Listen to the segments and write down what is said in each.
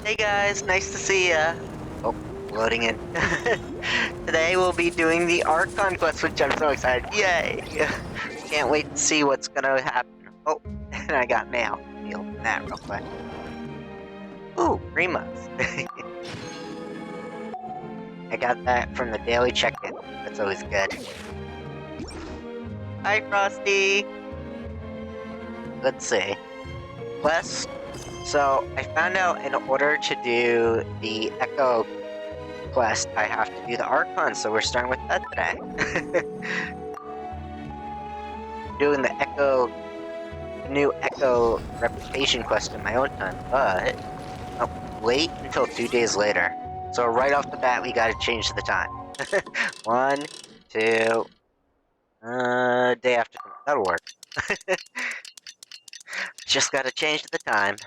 Hey guys, nice to see ya. Oh, loading in. Today we'll be doing the Archon quest, which I'm so excited. Yay! Can't wait to see what's gonna happen. Oh, and I got mail. Let me open that real quick. Ooh, Rimas. I got that from the daily check-in. That's always good. Hi, Frosty! Let's see. Quest. So, I found out in order to do the Echo quest, I have to do the Archon, so we're starting with that today. Doing the new Echo reputation quest in my own time, but wait until 2 days later. So right off the bat, we gotta change the time. 1, 2, day after tomorrow. That'll work. Just gotta change the time.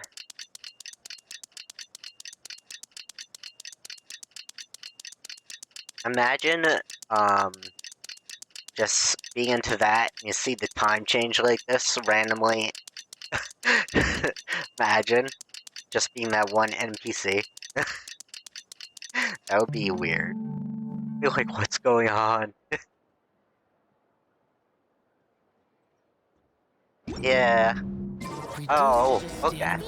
Imagine, just being into that, and you see the time change like this randomly. Imagine just being that one NPC. That would be weird. You're like, what's going on? Yeah. Oh, okay.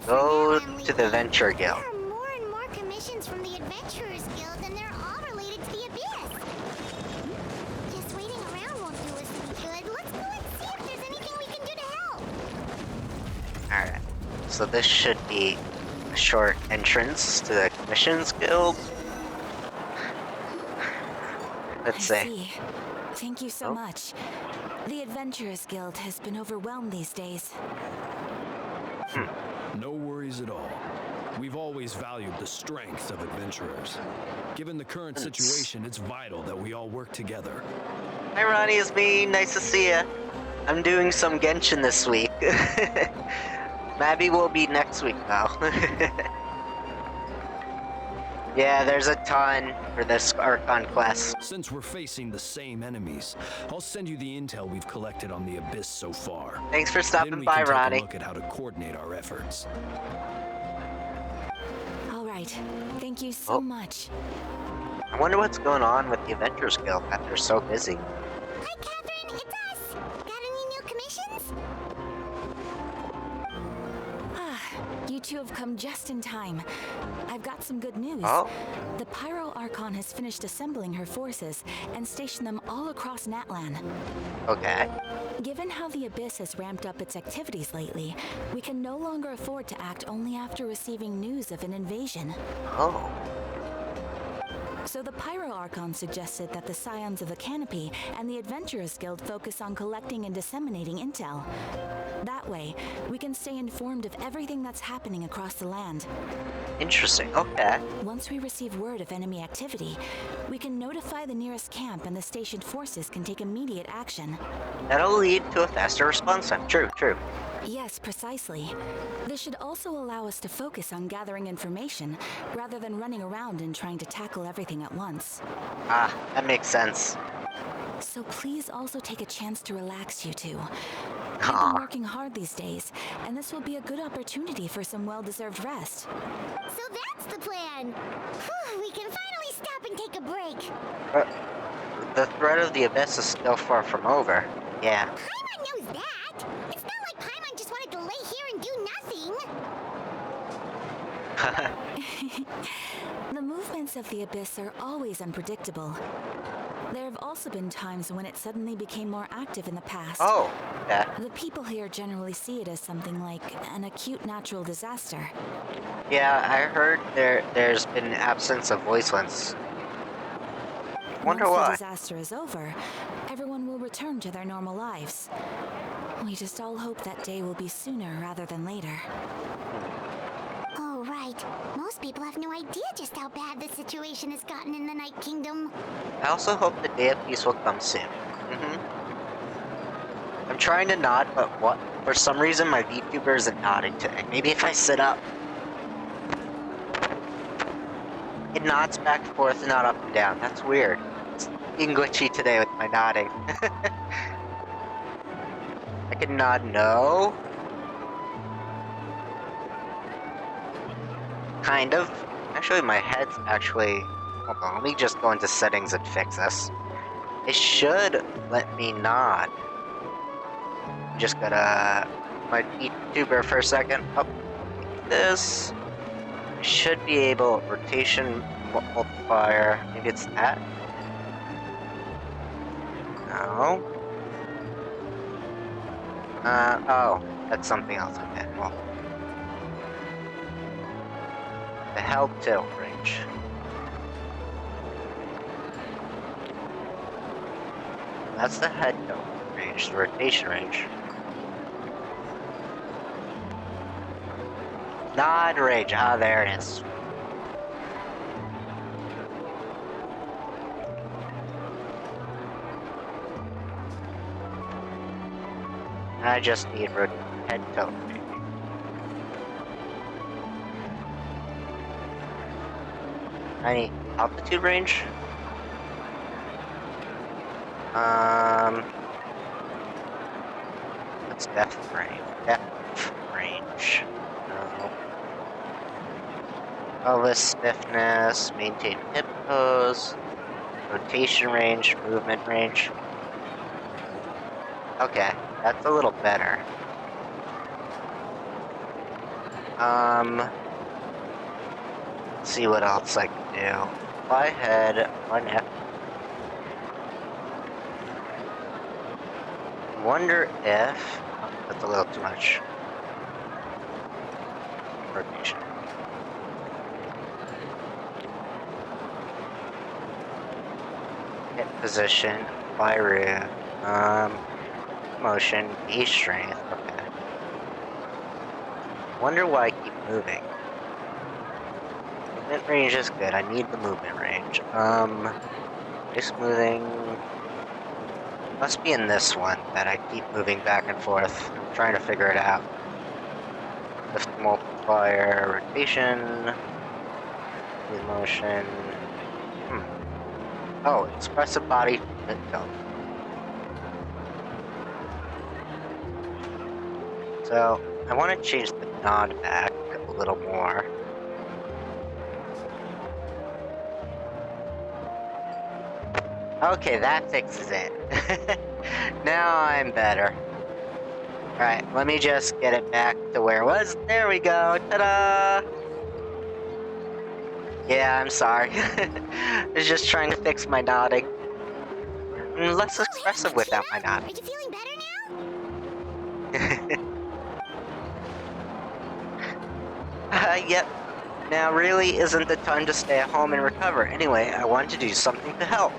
Go to the Venture Guild. There are more and more commissions from the Adventurers Guild, and they're all related to the Abyss. Just waiting around won't do us any good. Let's go and see if there's anything we can do to help. Alright. So this should be a short entrance to the Commissions Guild. Let's see. Thank you so much. The Adventurers Guild has been overwhelmed these days. No worries at all. We've always valued the strength of adventurers. Given the current situation, it's vital that we all work together. Hi Ronnie, it's me. Nice to see ya. I'm doing some Genshin this week. Maybe we'll be next week though. Yeah, there's a ton for this Archon quest. Since we're facing the same enemies, I'll send you the intel we've collected on the Abyss so far. Thanks for stopping Then we by, can Ronnie. take a look at how to coordinate our efforts. All right. Thank you so much. I wonder what's going on with the Adventurers Guild that they're so busy. Hi, Catherine. It's us. Got any new commissions? You two have come just in time. I've got some good news. Oh? The Pyro Archon has finished assembling her forces and stationed them all across Natlan. Okay. Given how the Abyss has ramped up its activities lately, we can no longer afford to act only after receiving news of an invasion. Oh. So the Pyro Archon suggested that the Scions of the Canopy and the Adventurers Guild focus on collecting and disseminating intel. That way, we can stay informed of everything that's happening across the land. Interesting, okay. Once we receive word of enemy activity, we can notify the nearest camp and the stationed forces can take immediate action. That'll lead to a faster response time. True, true. Yes, precisely. This should also allow us to focus on gathering information, rather than running around and trying to tackle everything at once. Ah, that makes sense. So please also take a chance to relax, you two. We've Aw. been working hard these days, and this will be a good opportunity for some well-deserved rest. So that's the plan. Whew, we can finally stop and take a break. The threat of the Abyss is still far from over. Yeah. Paimon knows that. It's not like Paimon just wanted to lay here and do nothing. The movements of the Abyss are always unpredictable. There have also been times when it suddenly became more active in the past. Oh, yeah. The people here generally see it as something like an acute natural disaster. Yeah, I heard there's been an absence of voicelets. Wonder Once why. the disaster is over, everyone will return to their normal lives. We just all hope that day will be sooner rather than later. Oh, right. Most people have no idea just how bad the situation has gotten in the Night Kingdom. I also hope the day of peace will come soon. I'm trying to nod, but what? For some reason, my VTuber isn't nodding today. Maybe if I sit up. It nods back and forth, not up and down. That's weird. It's being glitchy today with my nodding. I can nod no. Kind of. Actually, my head's actually... Hold on, let me just go into settings and fix this. It should let me nod. Just gotta... my YouTuber for a second. Oh, this... should be able... rotation multiplier. Maybe it's that? No. Oh. That's something else. Okay, well. The held tilt range. That's the head tilt range, the rotation range. Nod range. Ah, there it is. I just need head tilt range. I need altitude range. What's depth range? Depth range. No. Pelvis stiffness, maintain hip pose, rotation range, movement range. Okay, that's a little better. Let's see what else I can do. Fly head, one F. Wonder if... oh, that's a little too much. Rotation. Hip position, fly route, motion, B strength, okay. Wonder why I keep moving. Movement range is good, I need the movement range. Just moving... must be in this one that I keep moving back and forth. I'm trying to figure it out. Lift multiplier, rotation, motion. Oh, expressive body tilt. So, I want to change the nod back a little more. Okay, that fixes it. Now I'm better. Alright, let me just get it back to where it was. There we go. Ta-da! Yeah, I'm sorry. I was just trying to fix my nodding. I'm less expressive without my Are nodding. you feeling better now? Yep. Now really isn't the time to stay at home and recover. Anyway, I want to do something to help.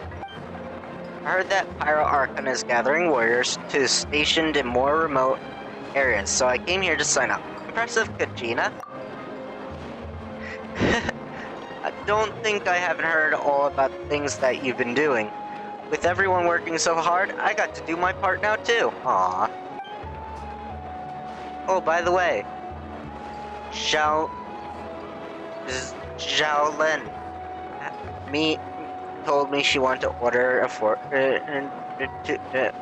I heard that Pyro Archon is gathering warriors to stationed in more remote areas, so I came here to sign up. Impressive, Kachina. I don't think I haven't heard all about the things that you've been doing. With everyone working so hard, I got to do my part now too. Aww. Oh, by the way, Xiaolin told me she wanted to order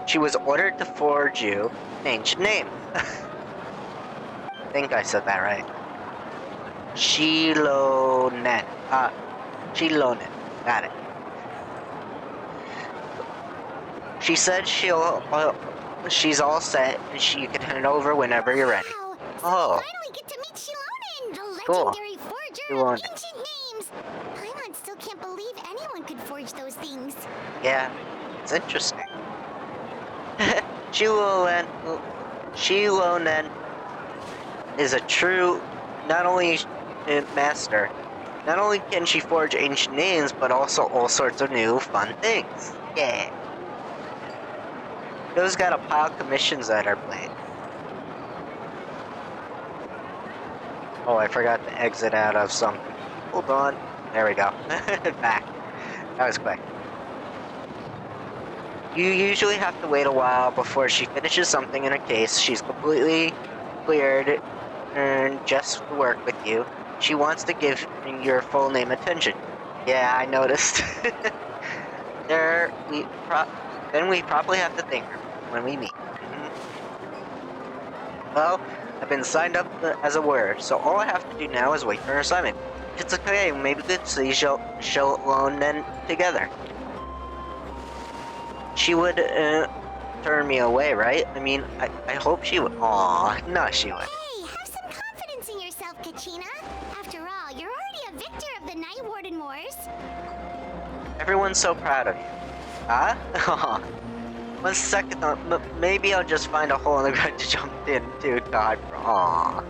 she was ordered to forge you an ancient name. I think I said that right. Xilonen. Xilonen. Got it. She said she's all set and you can hand over whenever you're ready. Wow! Oh. Finally get to meet Xilonen, the Cool. legendary forger Xilonen. of ancient names. Paimon still can't believe anyone could forge those things. Yeah, it's interesting. Xilonen is a true, not only master, not only can she forge ancient names, but also all sorts of new fun things. Yeah. Those got a pile of commissions at her plate. Oh, I forgot to exit out of something. Hold on. There we go. Back. That was quick. You usually have to wait a while before she finishes something in her case. She's completely cleared and just to work with you. She wants to give your full name attention. Yeah, I noticed. Then we probably have to thank her when we meet. Well, I've been signed up as a warrior, so all I have to do now is wait for an assignment. If it's okay, maybe we could see Shalonen together. She would turn me away, right? I mean, I hope she would. Aw, no, she would. Hey, have some confidence in yourself, Kachina. After all, you're already a victor of the Night Warden Wars. Everyone's so proud of you. Huh? 1 second, maybe I'll just find a hole in the ground to jump into. God, aw.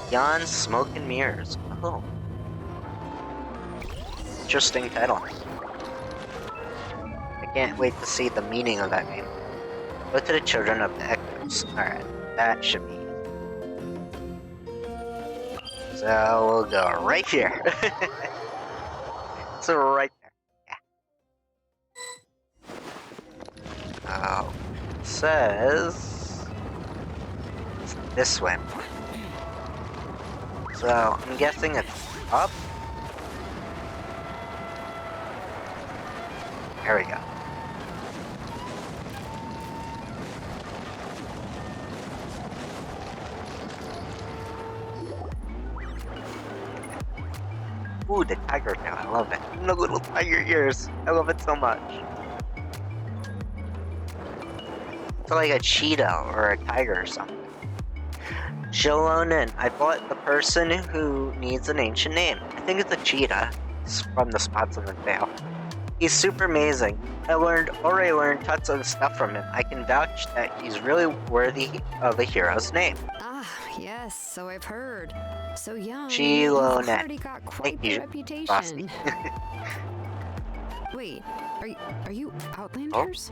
Beyond Smoke and Mirrors. Oh. Interesting title. I can't wait to see the meaning of that name. Go to the Children of the Echoes. Alright, that should be. So we'll go right here. So right there. Yeah. Oh. It says it's this way. So I'm guessing it's up. There we go. Ooh, the tiger tail, I love it. Even the little tiger ears, I love it so much. It's like a cheetah or a tiger or something. Shalonen, I bought the person who needs an ancient name. I think it's a cheetah. It's from the spots on the tail. He's super amazing. I already learned tons of stuff from him. I can vouch that he's really worthy of a hero's name. Ah, yes, so I've heard. So young, Shalonen. you've already got quite Thank the you, reputation. Frosty. Wait, are you Outlanders?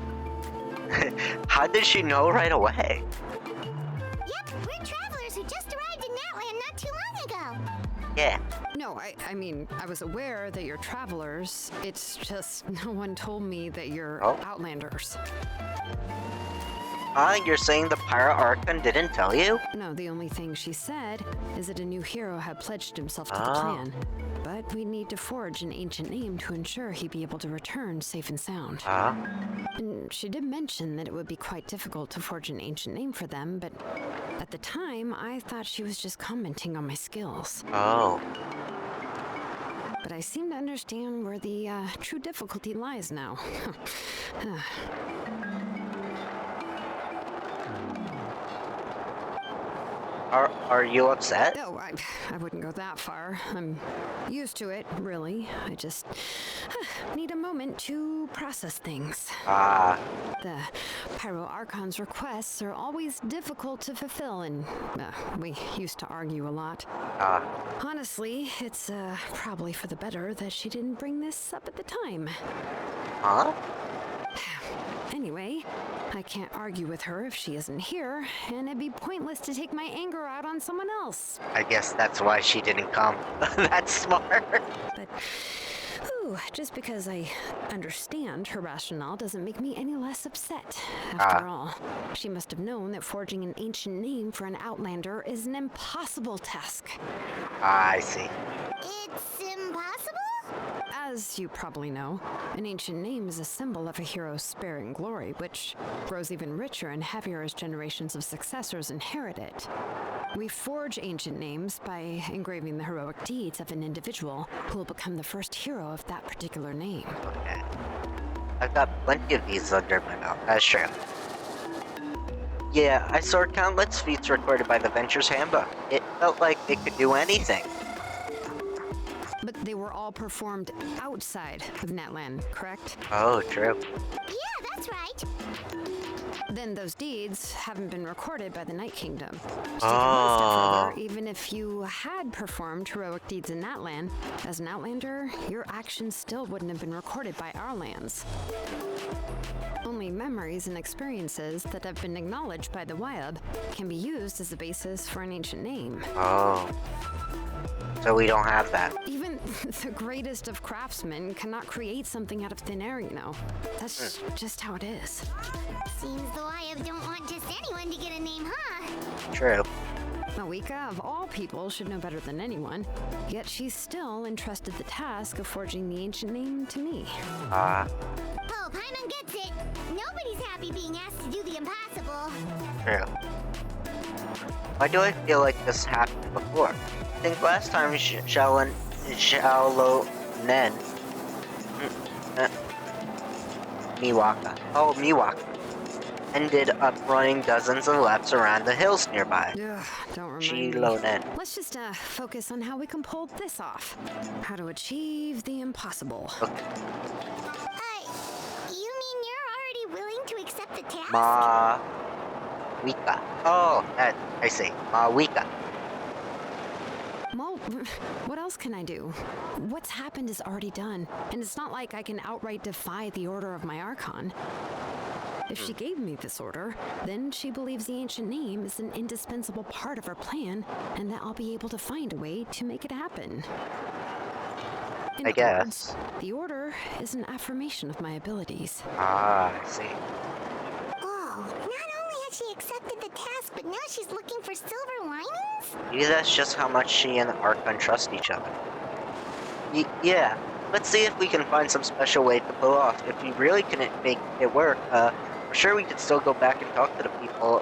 How did she know right away? Yep, we're travelers who just arrived in Natland not too long ago. Yeah. No, I mean, I was aware that you're travelers. It's just no one told me that you're Outlanders. You're saying the Pyro Archon didn't tell you? No, the only thing she said is that a new hero had pledged himself to the clan. But we need to forge an ancient name to ensure he'd be able to return safe and sound. And she did mention that it would be quite difficult to forge an ancient name for them, but at the time, I thought she was just commenting on my skills. Oh. But I seem to understand where the true difficulty lies now. Are you upset? No, I wouldn't go that far. I'm used to it, really. I just need a moment to process things. The Pyro Archon's requests are always difficult to fulfill, and we used to argue a lot. Honestly, it's probably for the better that she didn't bring this up at the time. Huh? Anyway, I can't argue with her if she isn't here, and it'd be pointless to take my anger out on someone else. I guess that's why she didn't come. That's smart. But, just because I understand her rationale doesn't make me any less upset. After all, she must have known that forging an ancient name for an Outlander is an impossible task. I see. It's impossible? As you probably know, an ancient name is a symbol of a hero's spirit and glory, which grows even richer and heavier as generations of successors inherit it. We forge ancient names by engraving the heroic deeds of an individual who will become the first hero of that particular name. Okay. I've got plenty of these under my belt. That's true. Yeah, I saw countless feats recorded by the Venture's Handbook. It felt like they could do anything. But they were all performed outside of Natland, correct? Oh, true. Yeah, that's right. Then those deeds haven't been recorded by the Night Kingdom. To take it one step further, even if you had performed heroic deeds in Natland, as an Outlander, your actions still wouldn't have been recorded by our lands. Only memories and experiences that have been acknowledged by the Wyab can be used as a basis for an ancient name. Oh. So we don't have that. Even the greatest of craftsmen cannot create something out of thin air, you know. That's just how it is. Seems the Wyab don't want just anyone to get a name, huh? True. Malika, of all people, should know better than anyone. Yet she's still entrusted the task of forging the ancient name to me. Hope Paimon gets it. Nobody's happy being asked to do the impossible. True. Why do I feel like this happened before? I think last time Xiaolo Nen Miwaka. Oh, Miwaka. Ended up running dozens of laps around the hills nearby. Ugh, don't remind Xiaolo me. Nen. Let's just focus on how we can pull this off. How to achieve the impossible. You mean you're already willing to accept the task? Wika. Oh, I see. Wika. Well, what else can I do? What's happened is already done, and it's not like I can outright defy the order of my archon. If she gave me this order, then she believes the ancient name is an indispensable part of her plan, and that I'll be able to find a way to make it happen. In I other guess. words, the order is an affirmation of my abilities. I see. Oh, not only has she accepted the task, but now she's looking for silver linings? Maybe that's just how much she and Archon trust each other. Yeah. Let's see if we can find some special way to pull off. If we really couldn't make it work, I'm sure we could still go back and talk to the people,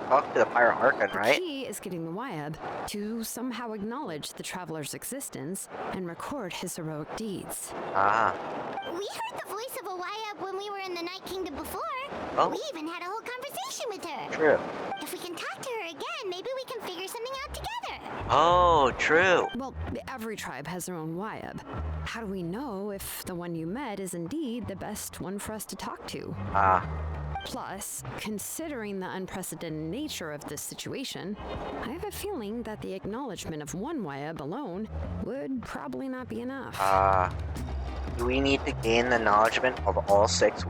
talk to the Pyro Archon, right? The key is getting the Wyab to somehow acknowledge the traveler's existence and record his heroic deeds. Ah. We heard the voice of a Wyab when we were in the Night Kingdom before. Oh. We even had a whole conversation with her. True. If we can talk to her again, maybe we can figure something out together. Oh, true. Well, every tribe has their own Wyab. How do we know if the one you met is indeed the best one for us to talk to? Ah. Plus, considering the unprecedented nature of this situation, I have a feeling that the acknowledgement of one Wyab alone would probably not be enough. Do we need to gain the acknowledgement of all 6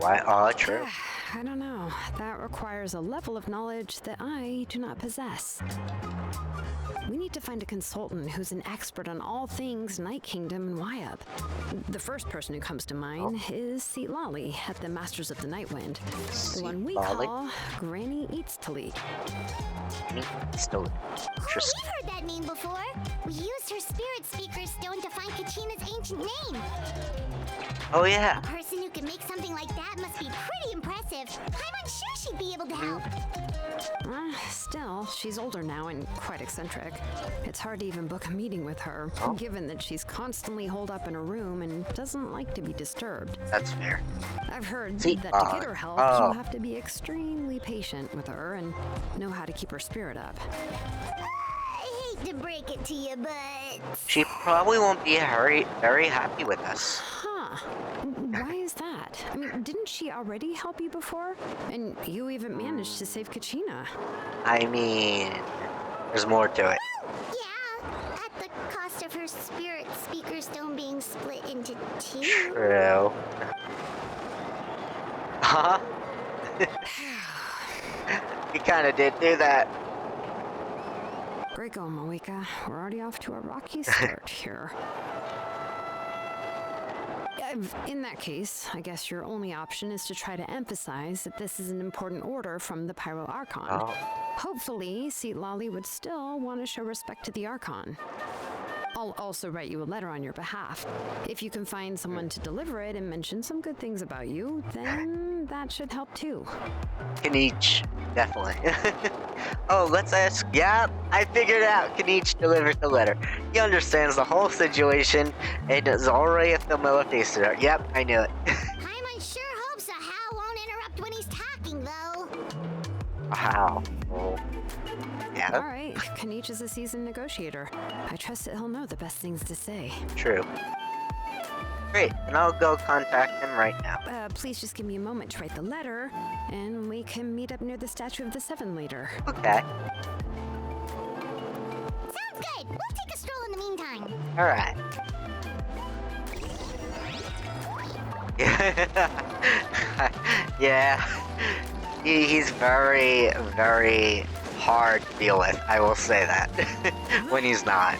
true. I don't know. That requires a level of knowledge that I do not possess. We need to find a consultant who's an expert on all things Night Kingdom and Wyab. The first person who comes to mind is Seat Lolly at the Masters of the Nightwind. The one we call Granny Eats to Leak. Still Oh, interesting. we've heard that name before. We used her spirit speaker stone to find Kachina's ancient name. Oh, yeah. A person who can make something like that must be pretty impressive. I'm unsure she'd be able to help. Still, she's older now and quite eccentric. It's hard to even book a meeting with her, given that she's constantly holed up in her room and doesn't like to be disturbed. That's fair. I've heard See, that to get her help, you have to be extremely patient with her and know how to keep her spirit up. I hate to break it to you, but... She probably won't be very happy with us. Huh. Why is that? I mean, didn't she already help you before? And you even managed to save Kachina. I mean, there's more to it. Yeah, at the cost of her spirit speaker stone being split into 2. True. Huh? You kinda did do that. Great going, Moeka. We're already off to a rocky start here. In that case, I guess your only option is to try to emphasize that this is an important order from the Pyro Archon. Oh. Hopefully, Seat Lolly would still want to show respect to the Archon. I'll also write you a letter on your behalf. If you can find someone to deliver it and mention some good things about you, then that should help too. Kanichi, definitely. Oh, let's ask. Yeah, I figured it out. Kanichi delivers the letter. He understands the whole situation and is already a familiar face to her. Yep, I knew it. Paimon sure hopes a Hal won't interrupt when he's talking, though. Wow. Oh. Yeah, All right, Kanichi is a seasoned negotiator. I trust that he'll know the best things to say. true. Great, and I'll go contact him right now. Please just give me a moment to write the letter, and we can meet up near the Statue of the Seven later. Okay. Sounds good. We'll take a stroll in the meantime. Alright. Yeah. He's very, very hard to deal with, I will say that. When he's not.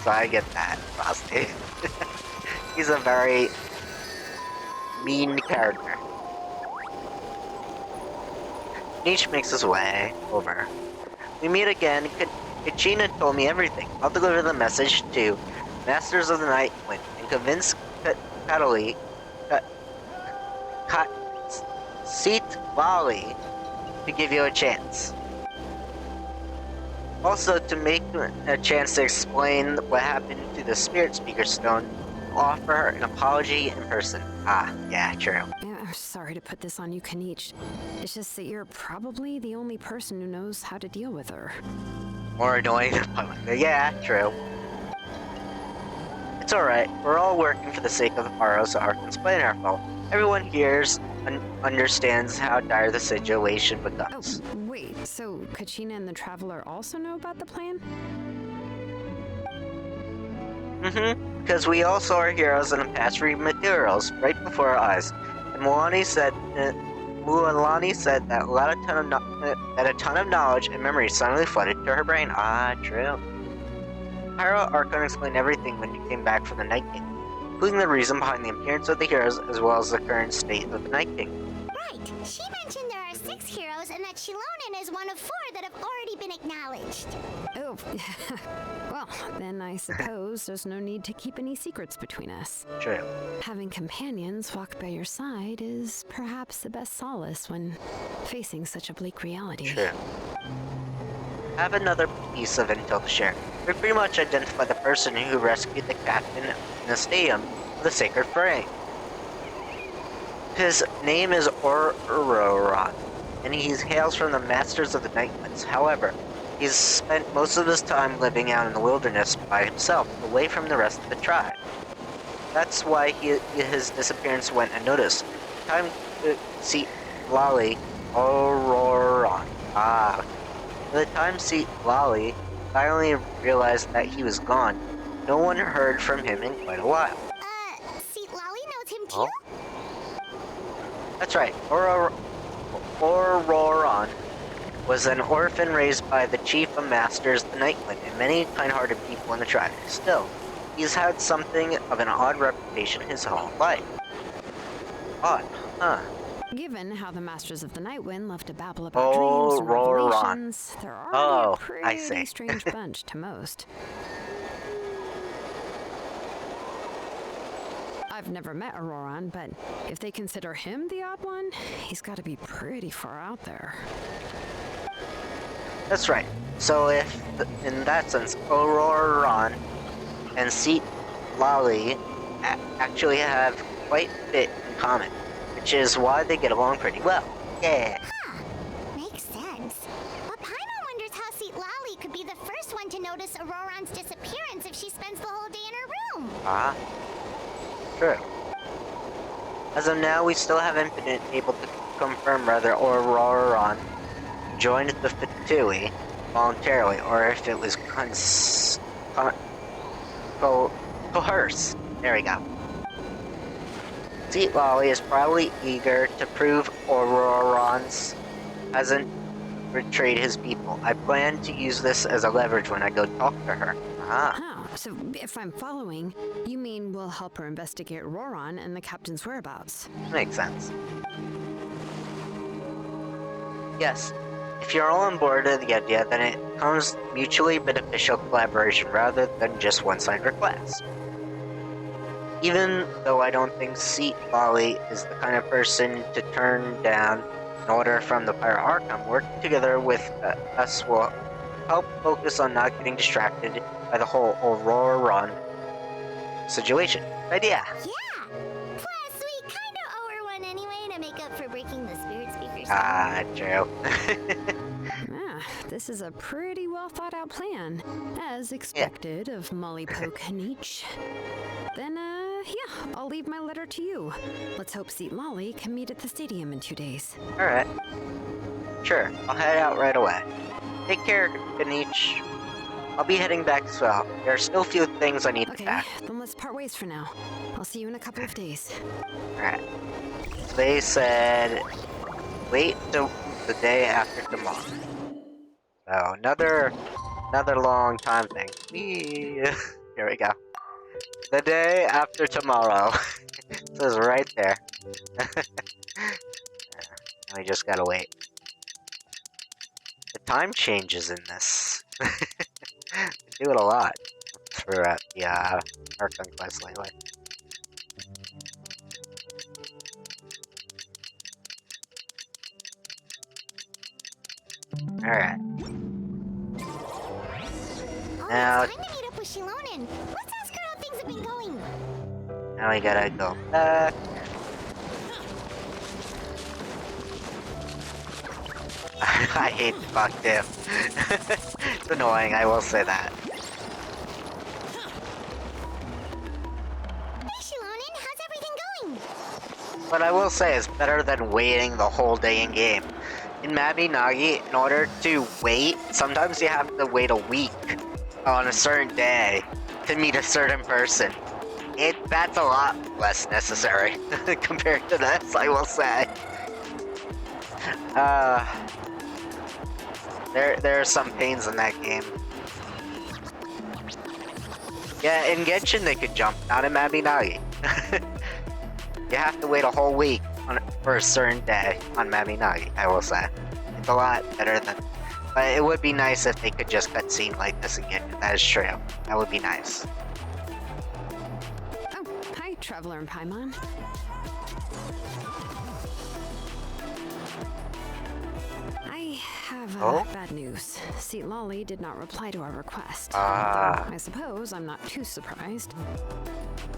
So I get that, Frosty. He's a very mean character. Niche makes his way over. We meet again. Kachina told me everything. I'll deliver the message to Masters of the Nightwind and convince seat Lolly to give you a chance. Also, to make a chance to explain what happened to the Spirit Speaker Stone, offer her an apology in person. Ah, yeah, true. Yeah, I'm sorry to put this on you, Kanich. It's just that you're probably the only person who knows how to deal with her. More annoying than public. Yeah, true. It's alright. We're all working for the sake of the pyro, so Archon's playing our fault. Everyone here understands how dire the situation becomes. Oh, wait, so Kachina and the Traveler also know about the plan? Because we all saw our heroes in the past read materials right before our eyes. And Mualani said that a ton of knowledge and memory suddenly flooded to her brain. Ah, true. Pyro Archon explained everything when you came back from the Night King, including the reason behind the appearance of the heroes as well as the current state of the Night King. Right. She mentioned there are 6 heroes and that Shilonen is one of 4 that have already been acknowledged. Oh, well, then I suppose there's no need to keep any secrets between us. True. Having companions walk by your side is perhaps the best solace when facing such a bleak reality. True. I have another piece of intel to share. We pretty much identified the person who rescued the captain in the stadium of the Sacred Fray. His name is Ororon, and he hails from the Masters of the Nightwinds. However, he's spent most of his time living out in the wilderness by himself, away from the rest of the tribe. That's why his disappearance went unnoticed. Time to see Lolly Ororon. Ah. By the time see Lolly finally realized that he was gone, no one heard from him in quite a while. Seat Lolly knows him too? Oh. That's right. Ororon was an orphan raised by the Chief of Masters, the Nightwind, and many kind-hearted people in the tribe. Still, he's had something of an odd reputation his whole life. Odd, huh? Given how the Masters of the Nightwind love to babble about dreams and revelations, they're already a pretty strange bunch to most. I've never met Ororon, but if they consider him the odd one, he's got to be pretty far out there. That's right. So in that sense, Ororon and Seat Lolly actually have quite a bit in common, which is why they get along pretty well. Yeah. Huh. Makes sense. But Paimon wonders how Seat Lolly could be the first one to notice Ororon's disappearance if she spends the whole day in her room. Ah. True. As of now, we still haven't been able to confirm whether Ororon joined the Fatui voluntarily or if it was coerced. There we go. Seat Lolly is probably eager to prove Ororon hasn't betrayed his people. I plan to use this as a leverage when I go talk to her. Ah. Oh, so if I'm following, you mean we'll help her investigate Ororon and the captain's whereabouts? Makes sense. Yes. If you're all on board with the idea, then it becomes mutually beneficial collaboration rather than just one-sided request. Even though I don't think Seat Lolly is the kind of person to turn down an order from the Pyro Archon, working together with us will help focus on not getting distracted by the whole Ororon situation. Idea. Yeah. Plus, we kind of owe her one anyway to make up for breaking the Spirit Speaker's. Ah, true. This is a pretty well thought out plan, as expected of Molly Poke Kanich. Then, yeah, I'll leave my letter to you. Let's hope Seat Lolly can meet at the stadium in 2 days. Alright. Sure, I'll head out right away. Take care, Kanich. I'll be heading back as well. There are still a few things I need to pack. Then let's part ways for now. I'll see you in a couple of days. Alright. So they said, wait till the day after tomorrow. So another long time thing. Here we go. The day after tomorrow. It says right there. We just gotta wait. The time changes in this. They do it a lot throughout the Archon quest lately. Alright. Oh, Now- it's time to meet up with Shilonen. Let's ask her how things have been going. Now we gotta go back. I hate the bug too. It's annoying, I will say that. Hey, Shilonen, how's everything going? But I will say it's better than waiting the whole day in game. In Mabi Nagi, in order to wait, sometimes you have to wait a week on a certain day to meet a certain person. That's a lot less necessary compared to this, I will say. There are some pains in that game. Yeah, in Genshin they could jump, not in Mabi Nagi. You have to wait a whole week for a certain day on Mabi Nagi, I will say. It's a lot better than... But it would be nice if they could just cutscene like this again. That is true. That would be nice. Oh, hi, Traveler and Paimon. I have bad news. Seat Lolly did not reply to our request. Though I suppose I'm not too surprised.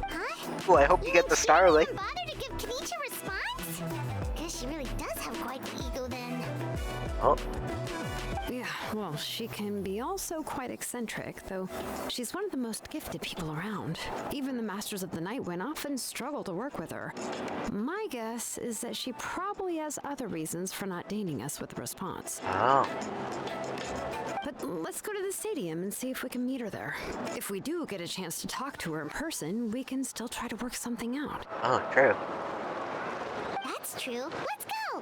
Huh? Well, I hope you get the Starlink. Didn't bother to give Kanichi a response? Guess she really does have quite the ego then. Oh, Yeah, well, she can be also quite eccentric, though she's one of the most gifted people around. Even the Masters of the Nightwind often struggle to work with her. My guess is that she probably has other reasons for not deigning us with a response. oh. But let's go to the stadium and see if we can meet her there. If we do get a chance to talk to her in person, we can still try to work something out. Oh, true. That's true. Let's go!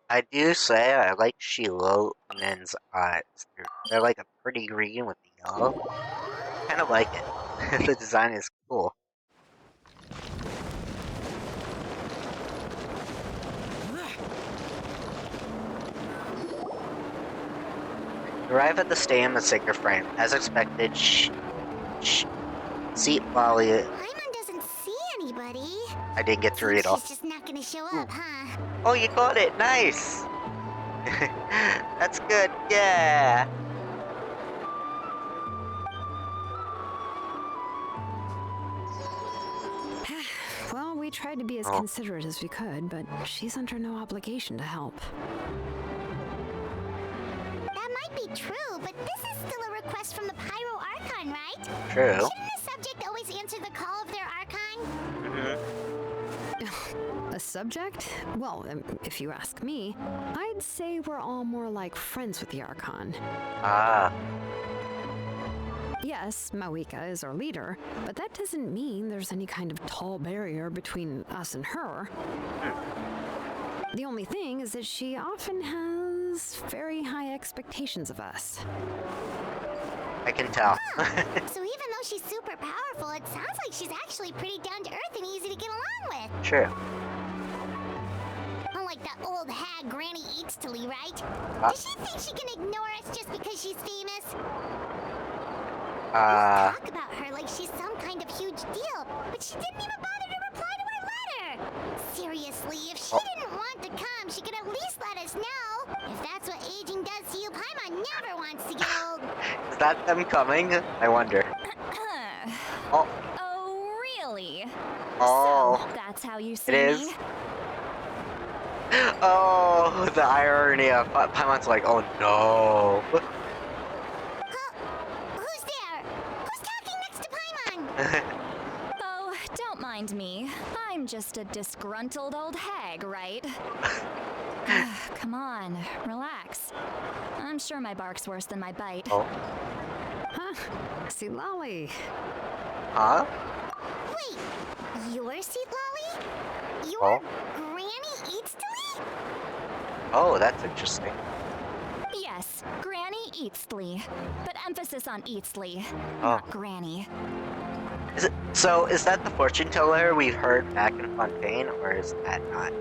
I do say I like Shilonen's eyes. They're like a pretty green with the yellow. Kind of like it. The design is cool. Arrive at the stadium at Sacred Frame. As expected, Seat Lolly. Paimon doesn't see anybody. I didn't get to read She's all. just not gonna show up, huh? Oh, you got it! Nice! That's good, yeah! Well, we tried to be as considerate as we could, but she's under no obligation to help. That might be true, but this is still a request from the Pyro Archon, right? True. Shouldn't the subject always answer the call of their Archon? A subject? Well, if you ask me, I'd say we're all more like friends with the Archon. Ah, Yes, Mawika is our leader, but that doesn't mean there's any kind of tall barrier between us and her. The only thing is that she often has very high expectations of us. I can tell. So even though she's super powerful, it sounds like she's actually pretty down to earth and easy to get along with. True. Unlike that old hag Granny Eatstily, right? Does she think she can ignore us just because she's famous? Talk about her like she's some kind of huge deal, but she didn't even bother to reply to our letter. Seriously, if she didn't want to come, she could at least let us know. If that's what aging does to you, Paimon never wants to get old. Is that them coming? I wonder. Oh, Oh, really? oh, So, that's how you see it is. me? Oh, the irony of Paimon's like, oh no. Who's there? Who's talking next to Paimon? Oh, don't mind me. I'm just a disgruntled old hag, right? Come on, relax. I'm sure my bark's worse than my bite. Oh, Huh? See, Lolly. huh? Wait, you're Seat Lolly? You're Oh. Granny Eatstily? Oh, that's interesting. Yes, Granny Eatsley. But emphasis on Eatsley, Oh. not Granny. Is that the fortune teller we heard back in Fontaine, or is that not?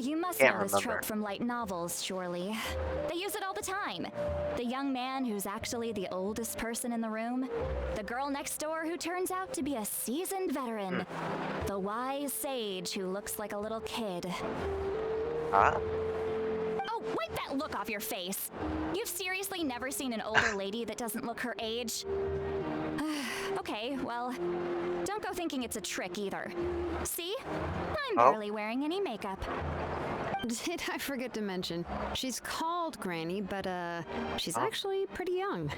You must Can't know this remember. trope from light novels, surely. They use it all the time. The young man who's actually the oldest person in the room. The girl next door who turns out to be a seasoned veteran. The wise sage who looks like a little kid. Huh? Oh, wipe that look off your face. You've seriously never seen an older lady that doesn't look her age? Okay, well, don't go thinking it's a trick either. See? I'm barely wearing any makeup. Did I forget to mention? She's called Granny, but she's actually pretty young.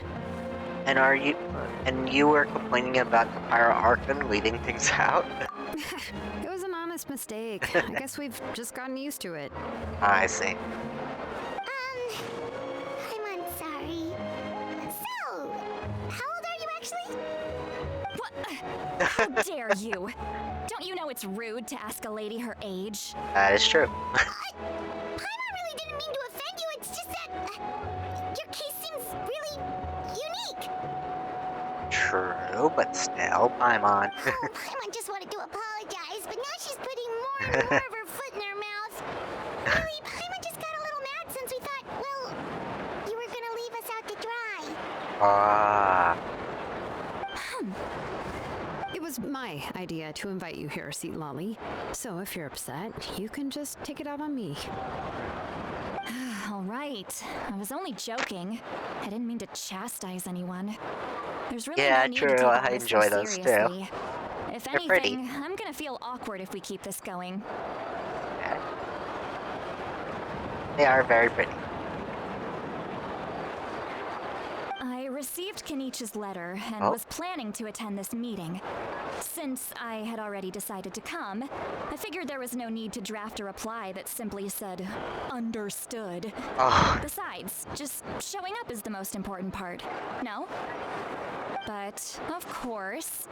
And you were complaining about the pyro archon leaving things out? It was an honest mistake. I guess we've just gotten used to it. I see. I'm sorry. So, how old are you actually? What? How dare you? Don't you know it's rude to ask a lady her age? That is true. Paimon really didn't mean to offend you. It's just that your case seems really unique. True, but still, Paimon. Oh, Paimon just wanted to apologize, but now she's putting more and more of her foot in her mouth. Really, Paimon just got a little mad since we thought, well, you were gonna leave us out to dry. Ah. It was my idea to invite you here, Seat Lolly. So if you're upset, you can just take it out on me. All right. I was only joking. I didn't mean to chastise anyone. There's really Yeah, no need true. to take all I this enjoy so those too. seriously. If They're pretty. anything, I'm gonna feel awkward if we keep this going. Okay. They are very pretty. I received Kenichi's letter and Oh. was planning to attend this meeting. Since I had already decided to come, I figured there was no need to draft a reply that simply said, understood. Oh, Besides, just showing up is the most important part, no? But, of course,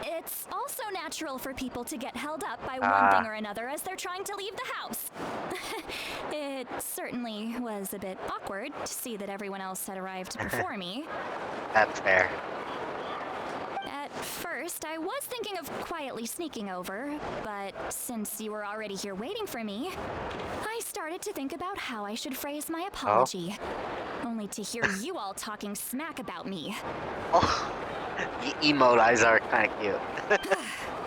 it's also natural for people to get held up by one thing or another as they're trying to leave the house. It certainly was a bit awkward to see that everyone else had arrived before me. that's fair. At first, I was thinking of quietly sneaking over, but since you were already here waiting for me, I started to think about how I should phrase my apology. Only to hear you all talking smack about me. Oh, emo eyes are kind of cute.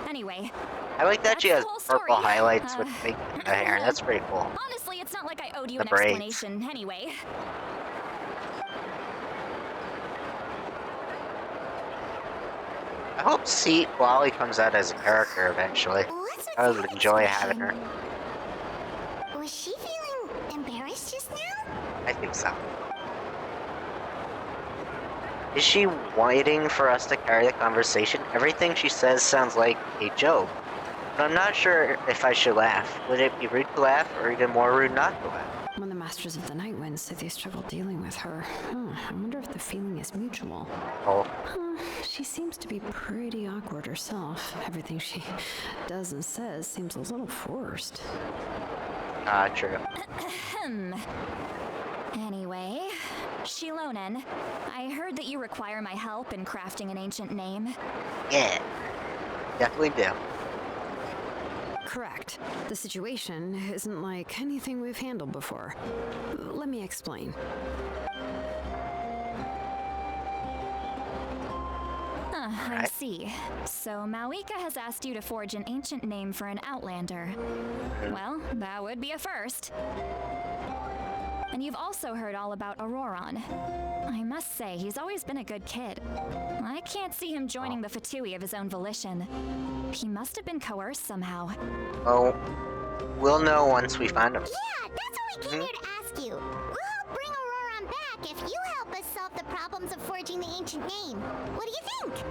Anyway, I like that that's she the has whole purple story. highlights with pink in the hair. That's pretty cool. honestly, it's not like I owed you The an braids. explanation anyway. I hope Seat Wally comes out as a character eventually. What's with I that would enjoy expression? having her. Was she feeling embarrassed just now? I think so. Is she waiting for us to carry the conversation? Everything she says sounds like a joke. But I'm not sure if I should laugh. Would it be rude to laugh, or even more rude not to laugh? When the Masters of the Night Wind say they struggle dealing with her, I wonder if the feeling is mutual. Oh, She seems to be pretty awkward herself. Everything she does and says seems a little forced. true. Anyway, Shilonen, I heard that you require my help in crafting an ancient name. Yeah, definitely do. Correct. The situation isn't like anything we've handled before. Let me explain. I Right. see. So Mawika has asked you to forge an ancient name for an outlander. Well, that would be a first. And you've also heard all about Auroron. I must say, he's always been a good kid. I can't see him joining the Fatui of his own volition. He must have been coerced somehow. Oh, we'll know once we find him. Yeah, that's what we came here to ask you. We'll help bring Auroron back if you help us solve the problems of forging the ancient name. What do you think?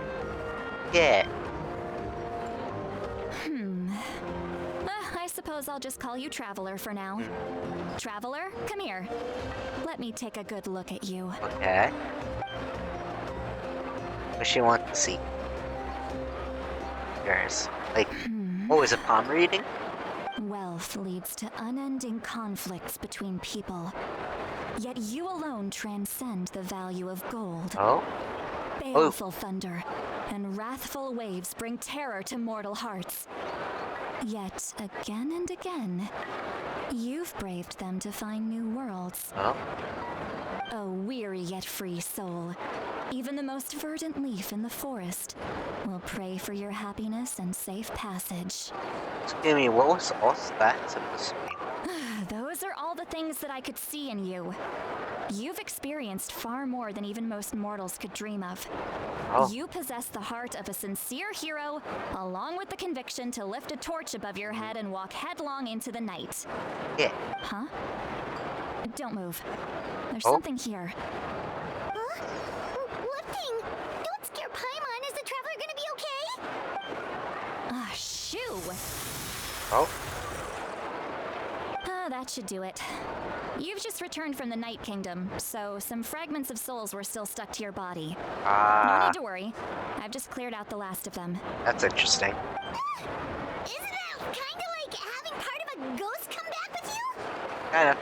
Yeah. I suppose I'll just call you Traveler for now. Traveler, come here. Let me take a good look at you. Okay. What she wants to see? Yours. Like, what was it, palm reading? Wealth leads to unending conflicts between people. Yet you alone transcend the value of gold. Oh? Baleful thunder and wrathful waves bring terror to mortal hearts. Yet again and again, you've braved them to find new worlds. Oh? A weary yet free soul. Even the most verdant leaf in the forest will pray for your happiness and safe passage. Excuse me, what's that supposed to mean? Those are all the things that I could see in you. You've experienced far more than even most mortals could dream of. Oh. You possess the heart of a sincere hero, along with the conviction to lift a torch above your head and walk headlong into the night. Yeah. Huh? Don't move. There's Oh. something here. Huh? What thing? Don't scare Paimon. Is the traveler gonna be okay? Ah, shoo! Oh? That should do it. You've just returned from the Night Kingdom, so some fragments of souls were still stuck to your body. No Ah, need to worry. I've just cleared out the last of them. that's interesting. Isn't that kinda like having part of a ghost come back with you? Kinda.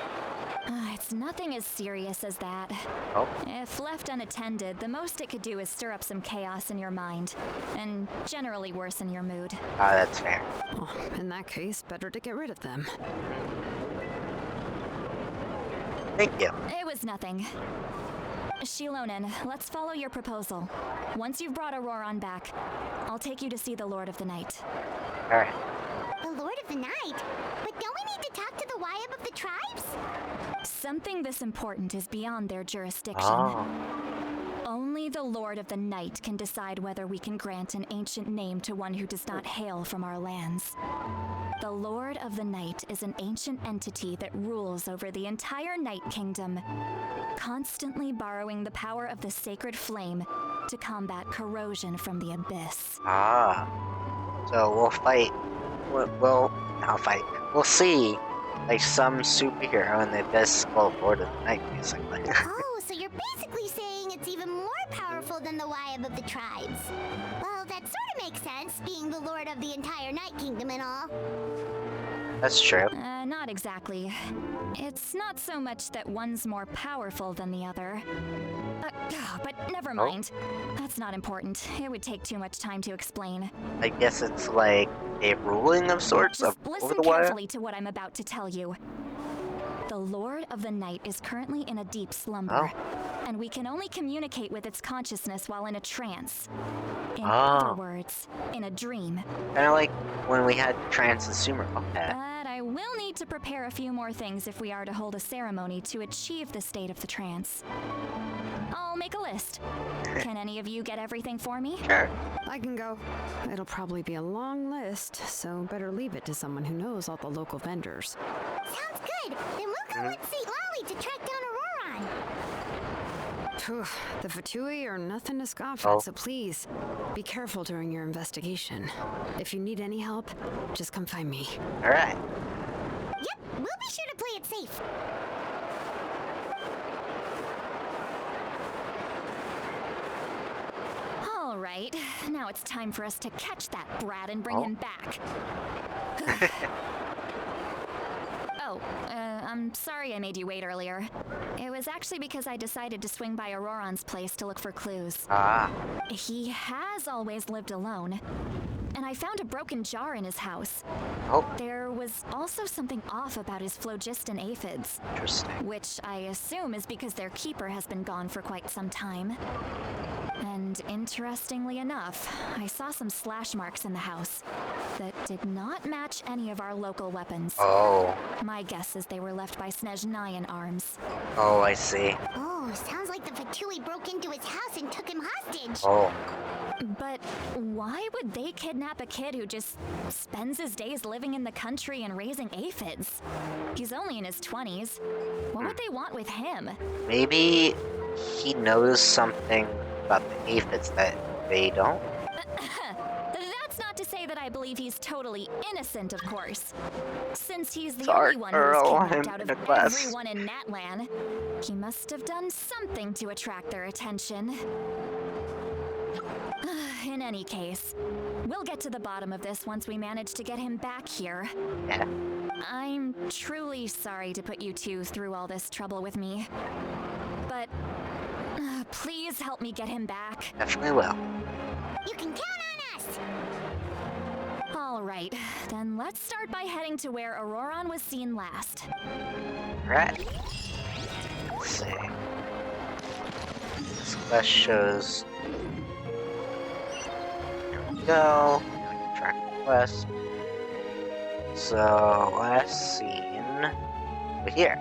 It's nothing as serious as that. Oh? If left unattended, the most it could do is stir up some chaos in your mind, and generally worsen your mood. Ah, that's fair. Oh, in that case, better to get rid of them. Thank you. It was nothing. Shilonen, let's follow your proposal. Once you've brought Auroron back, I'll take you to see the Lord of the Night. Alright. The Lord of the Night? But don't we need to talk to the Wyab of the tribes? Something this important is beyond their jurisdiction. Oh. Only the Lord of the Night can decide whether we can grant an ancient name to one who does not hail from our lands. The Lord of the Night is an ancient entity that rules over the entire Night Kingdom, constantly borrowing the power of the sacred flame to combat corrosion from the abyss. Ah. So we'll fight. We'll not fight. We'll see, like, some superhero in the abyss called Lord of the Night, basically. Oh, so you're basically saying it's even more powerful than the Wyab of the tribes. Well, that sort of makes sense, being the Lord of the entire Night Kingdom and all. That's true. Not exactly. It's not so much that one's more powerful than the other. But never mind. That's not important. It would take too much time to explain. I guess it's like a ruling of sorts Just over listen the wire. carefully to what I'm about to tell you. The Lord of the Night is currently in a deep slumber, and we can only communicate with its consciousness while in a trance. In other words, in a dream. Kind of like when we had trance and Sumer. Okay. But I will need to prepare a few more things if we are to hold a ceremony to achieve the state of the trance. I'll make a list. Can any of you get everything for me? Sure. I can go. It'll probably be a long list, so better leave it to someone who knows all the local vendors. Sounds good. Then we'll go with St. Lolly to track down Auroron. Phew, the Fatui are nothing to scoff Oh. at, so please, be careful during your investigation. If you need any help, just come find me. Alright. Yep, we'll be sure to play it safe. All right, now it's time for us to catch that brat and bring him back. I'm sorry I made you wait earlier. It was actually because I decided to swing by Auroron's place to look for clues. Ah. He has always lived alone, and I found a broken jar in his house. Oh, There was also something off about his phlogiston aphids, interesting. which I assume is because their keeper has been gone for quite some time. And interestingly enough, I saw some slash marks in the house that did not match any of our local weapons. Oh. My guess is they were left by Snezhnayan arms. Oh, I see. Oh, sounds like the Fatui broke into his house and took him hostage. Oh. But why would they kidnap a kid who just spends his days living in the country and raising aphids? He's only in his 20s. What would they want with him? Maybe he knows something about the aphids that they don't? That's not to say that I believe he's totally innocent, of course. Since he's the Sorry, only one who was girl, kidnapped I'm out in of a class. everyone in Natlan, he must have done something to attract their attention. In any case, we'll get to the bottom of this once we manage to get him back here. Yeah. I'm truly sorry to put you two through all this trouble with me. But please help me get him back. Definitely will. You can count on us. All All right, then let's start by heading to where Auroron was seen last. Right. Let's see. This quest shows. Here we go. Now we can track the quest. So, last seen over here.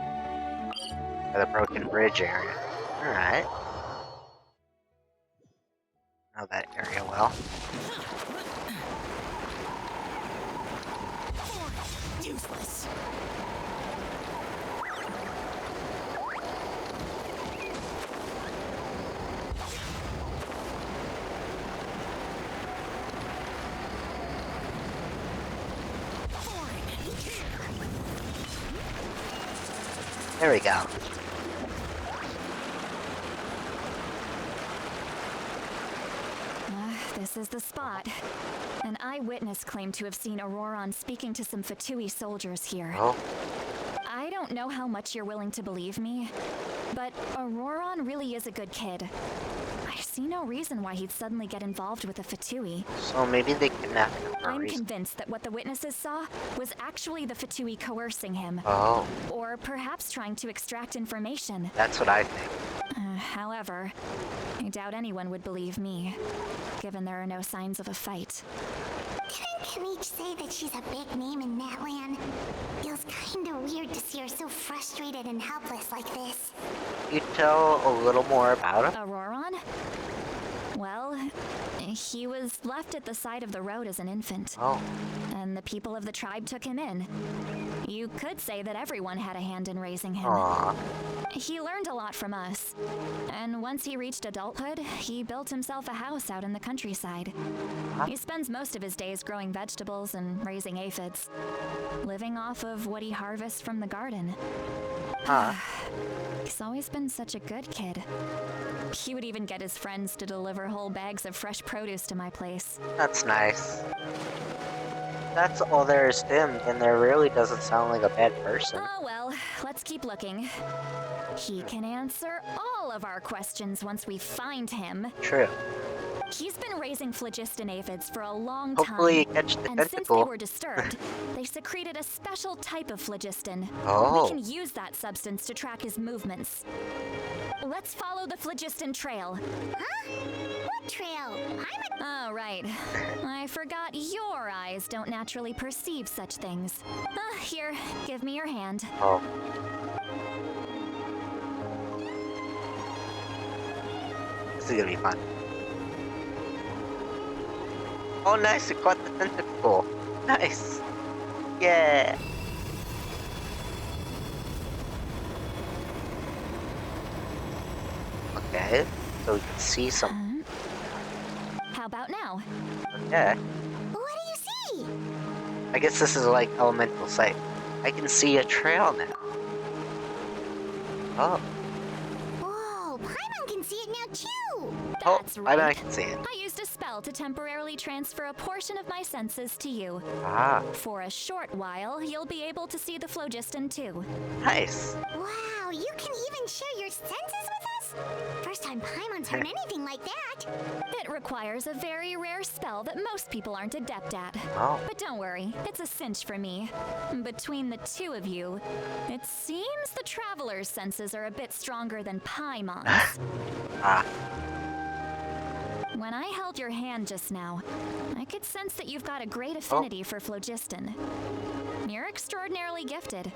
By the broken bridge area. Alright. Know that area well. Useless. There we go. This is the spot. An eyewitness claimed to have seen Auroron speaking to some Fatui soldiers here. Oh, I don't know how much you're willing to believe me, but Auroron really is a good kid. I see no reason why he'd suddenly get involved with the Fatui. so maybe they kidnapped him for a I'm reason. convinced that what the witnesses saw was actually the Fatui coercing him, Oh, or perhaps trying to extract information. that's what I think. However, I doubt anyone would believe me, given there are no signs of a fight. Didn't Kamich say that she's a big name in Natlan? Feels kinda weird to see her so frustrated and helpless like this. You tell a little more about him? Auroron? Well, he was left at the side of the road as an infant, Oh, and the people of the tribe took him in. You could say that everyone had a hand in raising him. aw. He learned a lot from us, and once he reached adulthood, he built himself a house out in the countryside. He spends most of his days growing vegetables and raising aphids, living off of what he harvests from the garden. Huh. He's always been such a good kid. He would even get his friends to deliver whole bags of fresh produce to my place. That's nice. That's all there is to him, then there really doesn't sound like a bad person. Oh well, let's keep looking. He can answer all of our questions once we find him. True. He's been raising phlogiston aphids for a long Hopefully you time. catch the And since they tentacle. were disturbed, they secreted a special type of phlogiston. Oh. We can use that substance to track his movements. Let's follow the phlogiston trail. Huh? What trail? Oh, right. I forgot your eyes don't naturally perceive such things. Here, give me your hand. Oh. This is gonna be fun. Oh, nice! You caught the tentacle. Nice. Yeah. Okay, so we can see some. How about now? Okay. What do you see? I guess this is like elemental sight. I can see a trail now. Oh. Whoa, Paimon can see it now too! That's I right. can see it. I used a spell to temporarily transfer a portion of my senses to you. Ah, For a short while, you'll be able to see the phlogiston too. nice. Wow, you can even share your senses with us? First time Paimon's heard anything like that. It requires a very rare spell that most people aren't adept at. Oh. But don't worry, it's a cinch for me. Between the two of you, it seems the traveler's senses are a bit stronger than Paimon's. Ah, When I held your hand just now, I could sense that you've got a great affinity for phlogiston. You're extraordinarily gifted.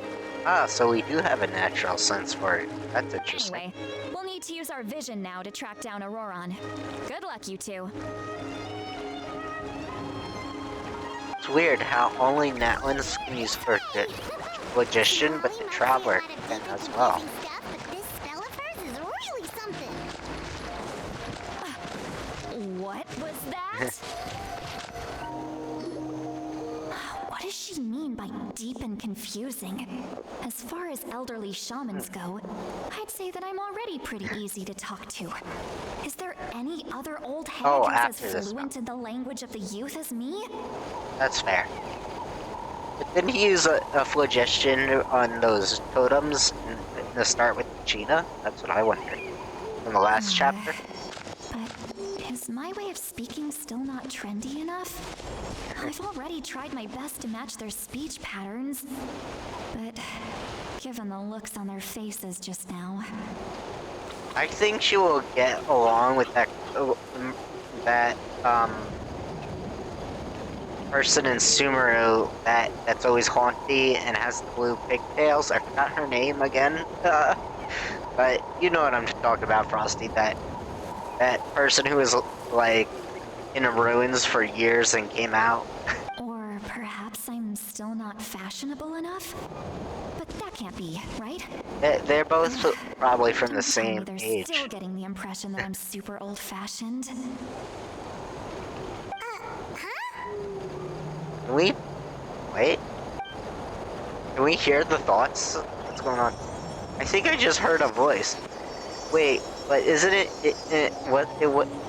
so we do have a natural sense for it. That's interesting. Anyway, we'll need to use our vision now to track down Auroron. Good luck, you two. It's weird how only Natlins can use phlogiston, but the Traveler can as well. Stuff, but this spell of hers is really something. What was that? What does she mean by deep and confusing? As far as elderly shamans go, I'd say that I'm already pretty easy to talk to. Is there any other old hag Oh, who's after as this fluent in the language of the youth as me? That's fair. But didn't he use a phlogiston on those totems in the start with Gina? That's what I wondered. In the last chapter? But his Is my way of speaking still not trendy enough? I've already tried my best to match their speech patterns, but given the looks on their faces just now... I think she will get along with that person in Sumeru that's always haunty and has the blue pigtails. I forgot her name again. But you know what I'm talking about, Frosty. That person who was like in ruins for years and came out. Or perhaps I'm still not fashionable enough? But that can't be, right? They're both probably from the Don't tell me same they're age. still getting the impression that I'm super old-fashioned. Can we wait? Can we hear the thoughts? What's going on? I think I just heard a voice. Wait, but isn't it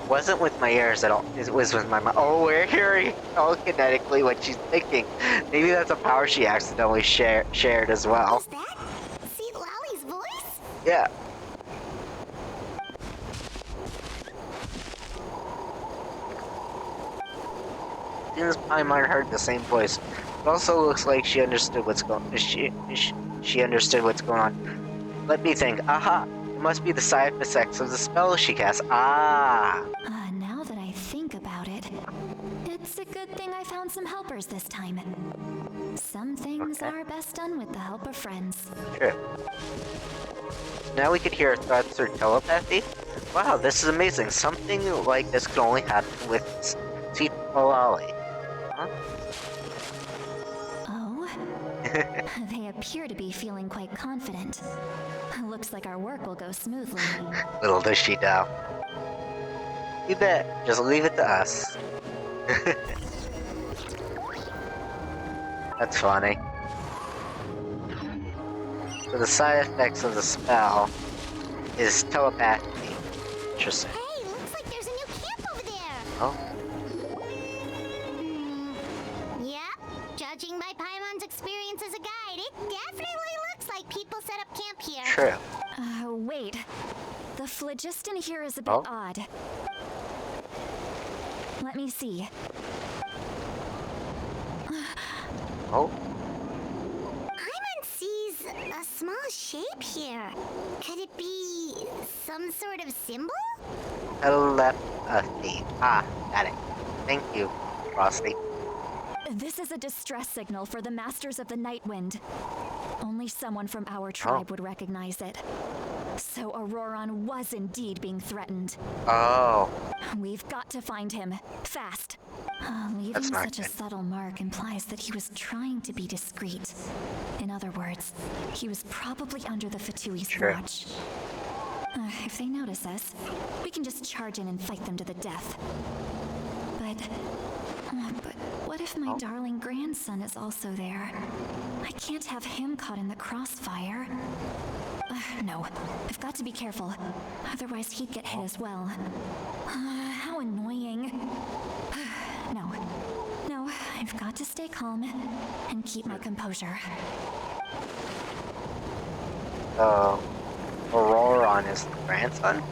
wasn't with my ears at all. It was with my mind. Oh, we're hearing kinetically what she's thinking. Maybe that's a power she accidentally shared as well. Is that Seat Lally's voice? Yeah. Seems Paimon heard the same voice. It also looks like she understood what's going. She understood what's going on. Let me think. Aha! It must be the side effects of the spell she cast. Ah! Now that I think about it, it's a good thing I found some helpers this time. Some things are best done with the help of friends. True. Now we could hear thoughts through telepathy. Wow, this is amazing. Something like this could only happen with Seat Lally. Huh? Oh? They appear to be feeling quite confident. Looks like our work will go smoothly. Little does she know. You bet. Just leave it to us. That's funny. So the side effects of the spell is telepathy. Interesting. Hey, looks like there's a new camp over there. Oh, Yep, judging by Paimon's experience as a guide, it definitely looks like people set up camp here. true. Wait. The phlogiston here is a bit Oh. odd. Let me see. Oh, Paimon sees a small shape here. Could it be some sort of symbol? telepathy. Ah, got it. Thank you, Frosty. This is a distress signal for the Masters of the Night Wind. Only someone from our tribe would recognize it. So Auroron was indeed being threatened. Oh, We've got to find him. Fast. Leaving That's not such a good. subtle mark implies that he was trying to be discreet. In other words, he was probably under the Fatui's Sure. watch. If they notice us, we can just charge in and fight them to the death. But what if my darling grandson is also there? I can't have him caught in the crossfire. No, I've got to be careful. Otherwise, he'd get hit as well. How annoying. No, I've got to stay calm and keep my composure. Auroron is the grandson?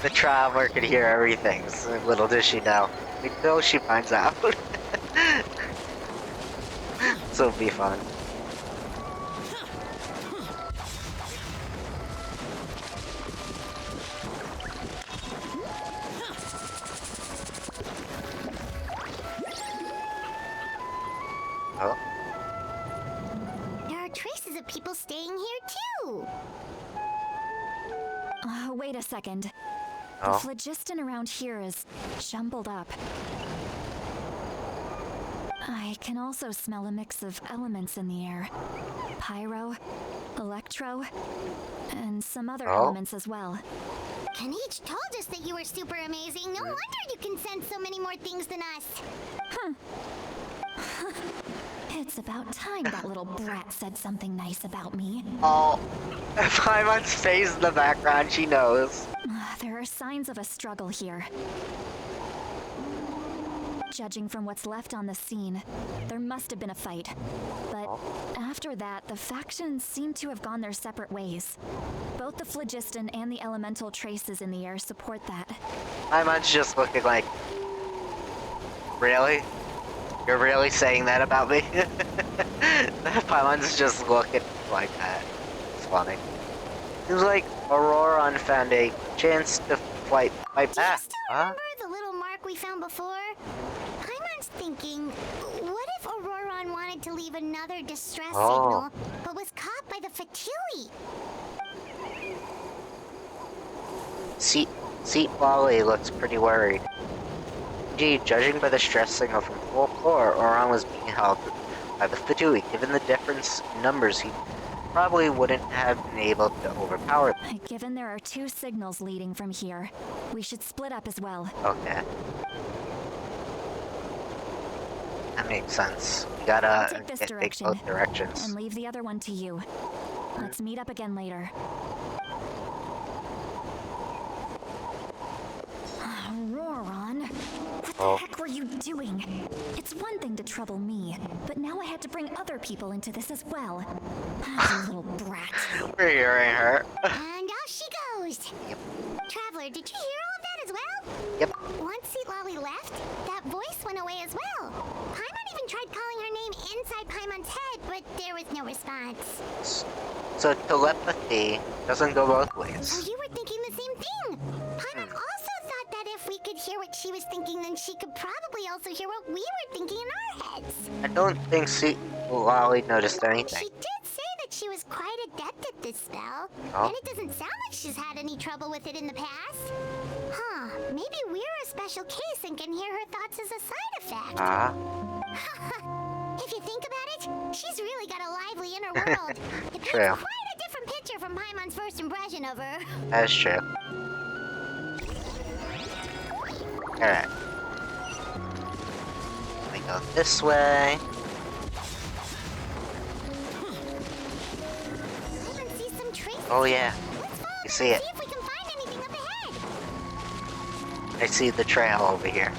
The traveler could hear everything, so little does she know. Until she finds out. So it'll be fun. Oh, There are traces of people staying here too. Wait a second. The oh, phlogiston around here is jumbled up. I can also smell a mix of elements in the air. Pyro, electro, and some other elements as well. Kanichi told us that you were super amazing. No wonder you can sense so many more things than us. It's about time that little brat said something nice about me. oh. Paimon's face in the background, she knows. There are signs of a struggle here. Judging from what's left on the scene, there must have been a fight. But after that, the factions seem to have gone their separate ways. Both the phlogiston and the elemental traces in the air support that. Paimon's just looking like... Really? You're really saying that about me? Paimon's just looking like that. It's funny. Seems like Auroron found a chance to fight back. Do you still remember the little mark we found before? Paimon's thinking, what if Auroron wanted to leave another distress signal, but was caught by the Fatui? Seat Lolly looks pretty worried. Indeed, judging by the stress signal from full floor, Auroron was being held by the Fatui. Given the difference in numbers, he probably wouldn't have been able to overpower them. Given there are 2 signals leading from here, we should split up as well. Okay. That makes sense. We gotta Take this take direction both directions. and leave the other one to you. Let's meet up again later. Auroron, what the heck were you doing? It's one thing to trouble me, but now I had to bring other people into this as well. You little brat. We're hearing her. And off she goes. Yep. Traveler, did you hear all of that as well? Yep. Once Seat Lolly left, that voice went away as well. Paimon even tried calling her name inside Paimon's head, but there was no response. So telepathy doesn't go both So ways. you were thinking the same thing. Paimon also thought that if we could hear what she was thinking, then she could probably also hear what we were thinking in our heads. I don't think Seat Lolly noticed anything. She did say that she was quite adept at this spell, Oh. and it doesn't sound like she's had any trouble with it in the past. Huh, maybe we're a special case and can hear her thoughts as a side effect. Ah, If you think about it, she's really got a lively inner world. It paints True. quite a different picture from Paimon's first impression of her. that's true. Alright. We go this way. Paimon sees some traces. Oh yeah, Let's follow you them see and it. see if we can find anything up ahead. I see the trail over here.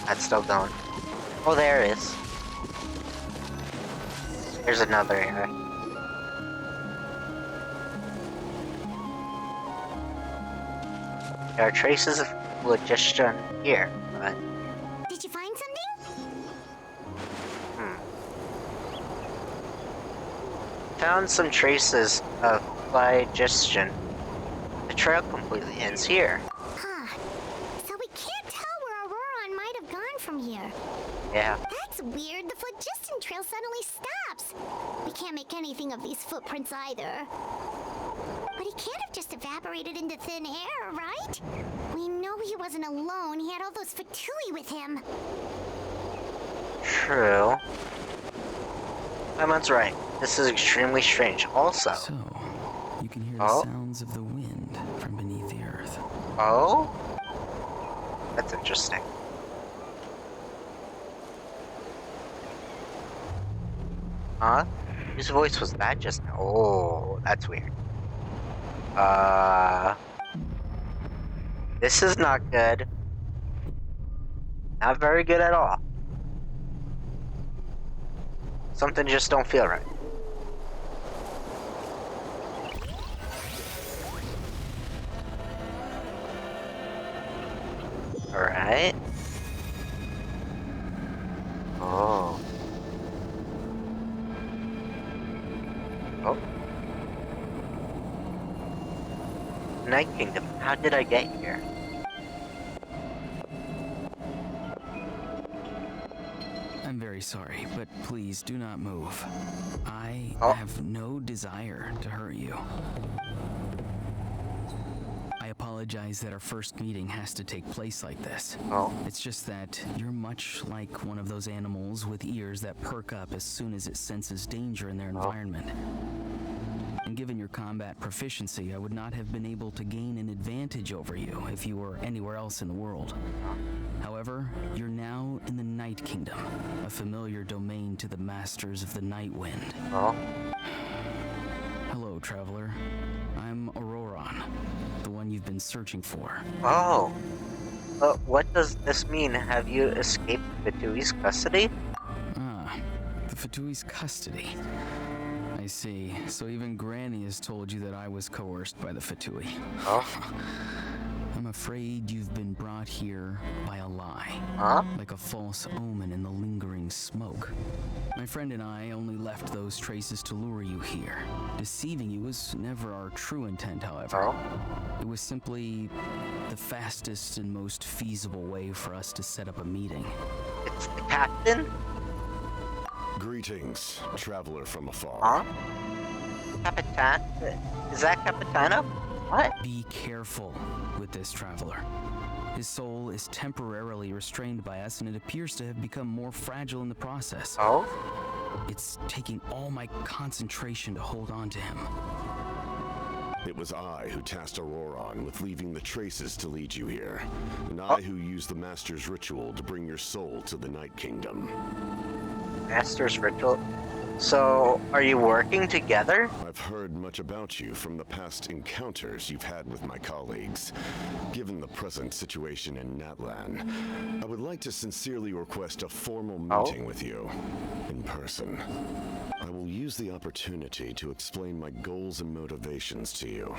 That's still going. Oh, there it is. There's another area. There are traces of phlogiston here, but Did you find something? found some traces of phlogiston. The trail completely ends here. Huh. So we can't tell where Auroron might have gone from here. Yeah. That's weird. The phlogiston trail suddenly stops. We can't make anything of these footprints either. But he can't have just evaporated into thin air, right? We know he wasn't alone. He had all those Fatui with him. True. Paimon's right. This is extremely strange. Also, So, you can hear the Oh. sounds of the wind from beneath the earth. oh, that's interesting. Huh? Whose voice was that just now? Oh, that's weird. This is not good. Not very good at all. Something just don't feel right. Alright. Oh. Oh. Night Kingdom. How did I get here? I'm very sorry, but please do not move. I Oh. have no desire to hurt you. I apologize that our first meeting has to take place like this. Oh. It's just that you're much like one of those animals with ears that perk up as soon as it senses danger in their environment. And given your combat proficiency, I would not have been able to gain an advantage over you if you were anywhere else in the world. However, you're now in the Night Kingdom, a familiar domain to the masters of the Night Wind. Oh. Hello, traveler. I'm Auroron, the one you've we've been searching for. Oh. But what does this mean? Have you escaped Fitui's custody? Ah, the Fitui's custody. I see. So even Granny has told you that I was coerced by the Fitui. Oh. I'm afraid you've been brought here by a lie. Huh? Like a false omen in the lingering smoke. My friend and I only left those traces to lure you here. Deceiving you was never our true intent, however. Oh? It was simply the fastest and most feasible way for us to set up a meeting. It's the captain? Greetings, traveler from afar. Huh? Capitan? Is that Capitano? What? Be careful with this traveler. His soul is temporarily restrained by us, and it appears to have become more fragile in the process. Oh? It's taking all my concentration to hold on to him. It was I who tasked Auroron with leaving the traces to lead you here, and I who used the Master's ritual to bring your soul to the Night Kingdom. Master's ritual? So, are you working together? I've heard much about you from the past encounters you've had with my colleagues. Given the present situation in Natlan, I would like to sincerely request a formal meeting with you, in person. I will use the opportunity to explain my goals and motivations to you,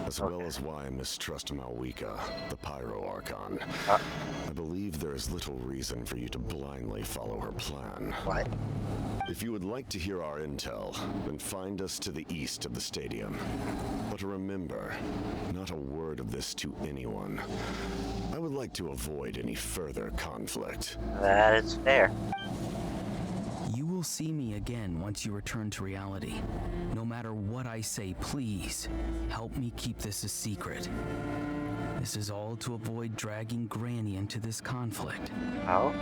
as well as why I mistrust Malwika, the pyro archon. I believe there is little reason for you to blindly follow her plan. What? If you would like to hear our intel, then find us to the east of the stadium. But remember, not a word of this to anyone. I would like to avoid any further conflict. That is fair. You will see me again once you return to reality. No matter what I say, please, help me keep this a secret. This is all to avoid dragging Granny into this conflict. Oh?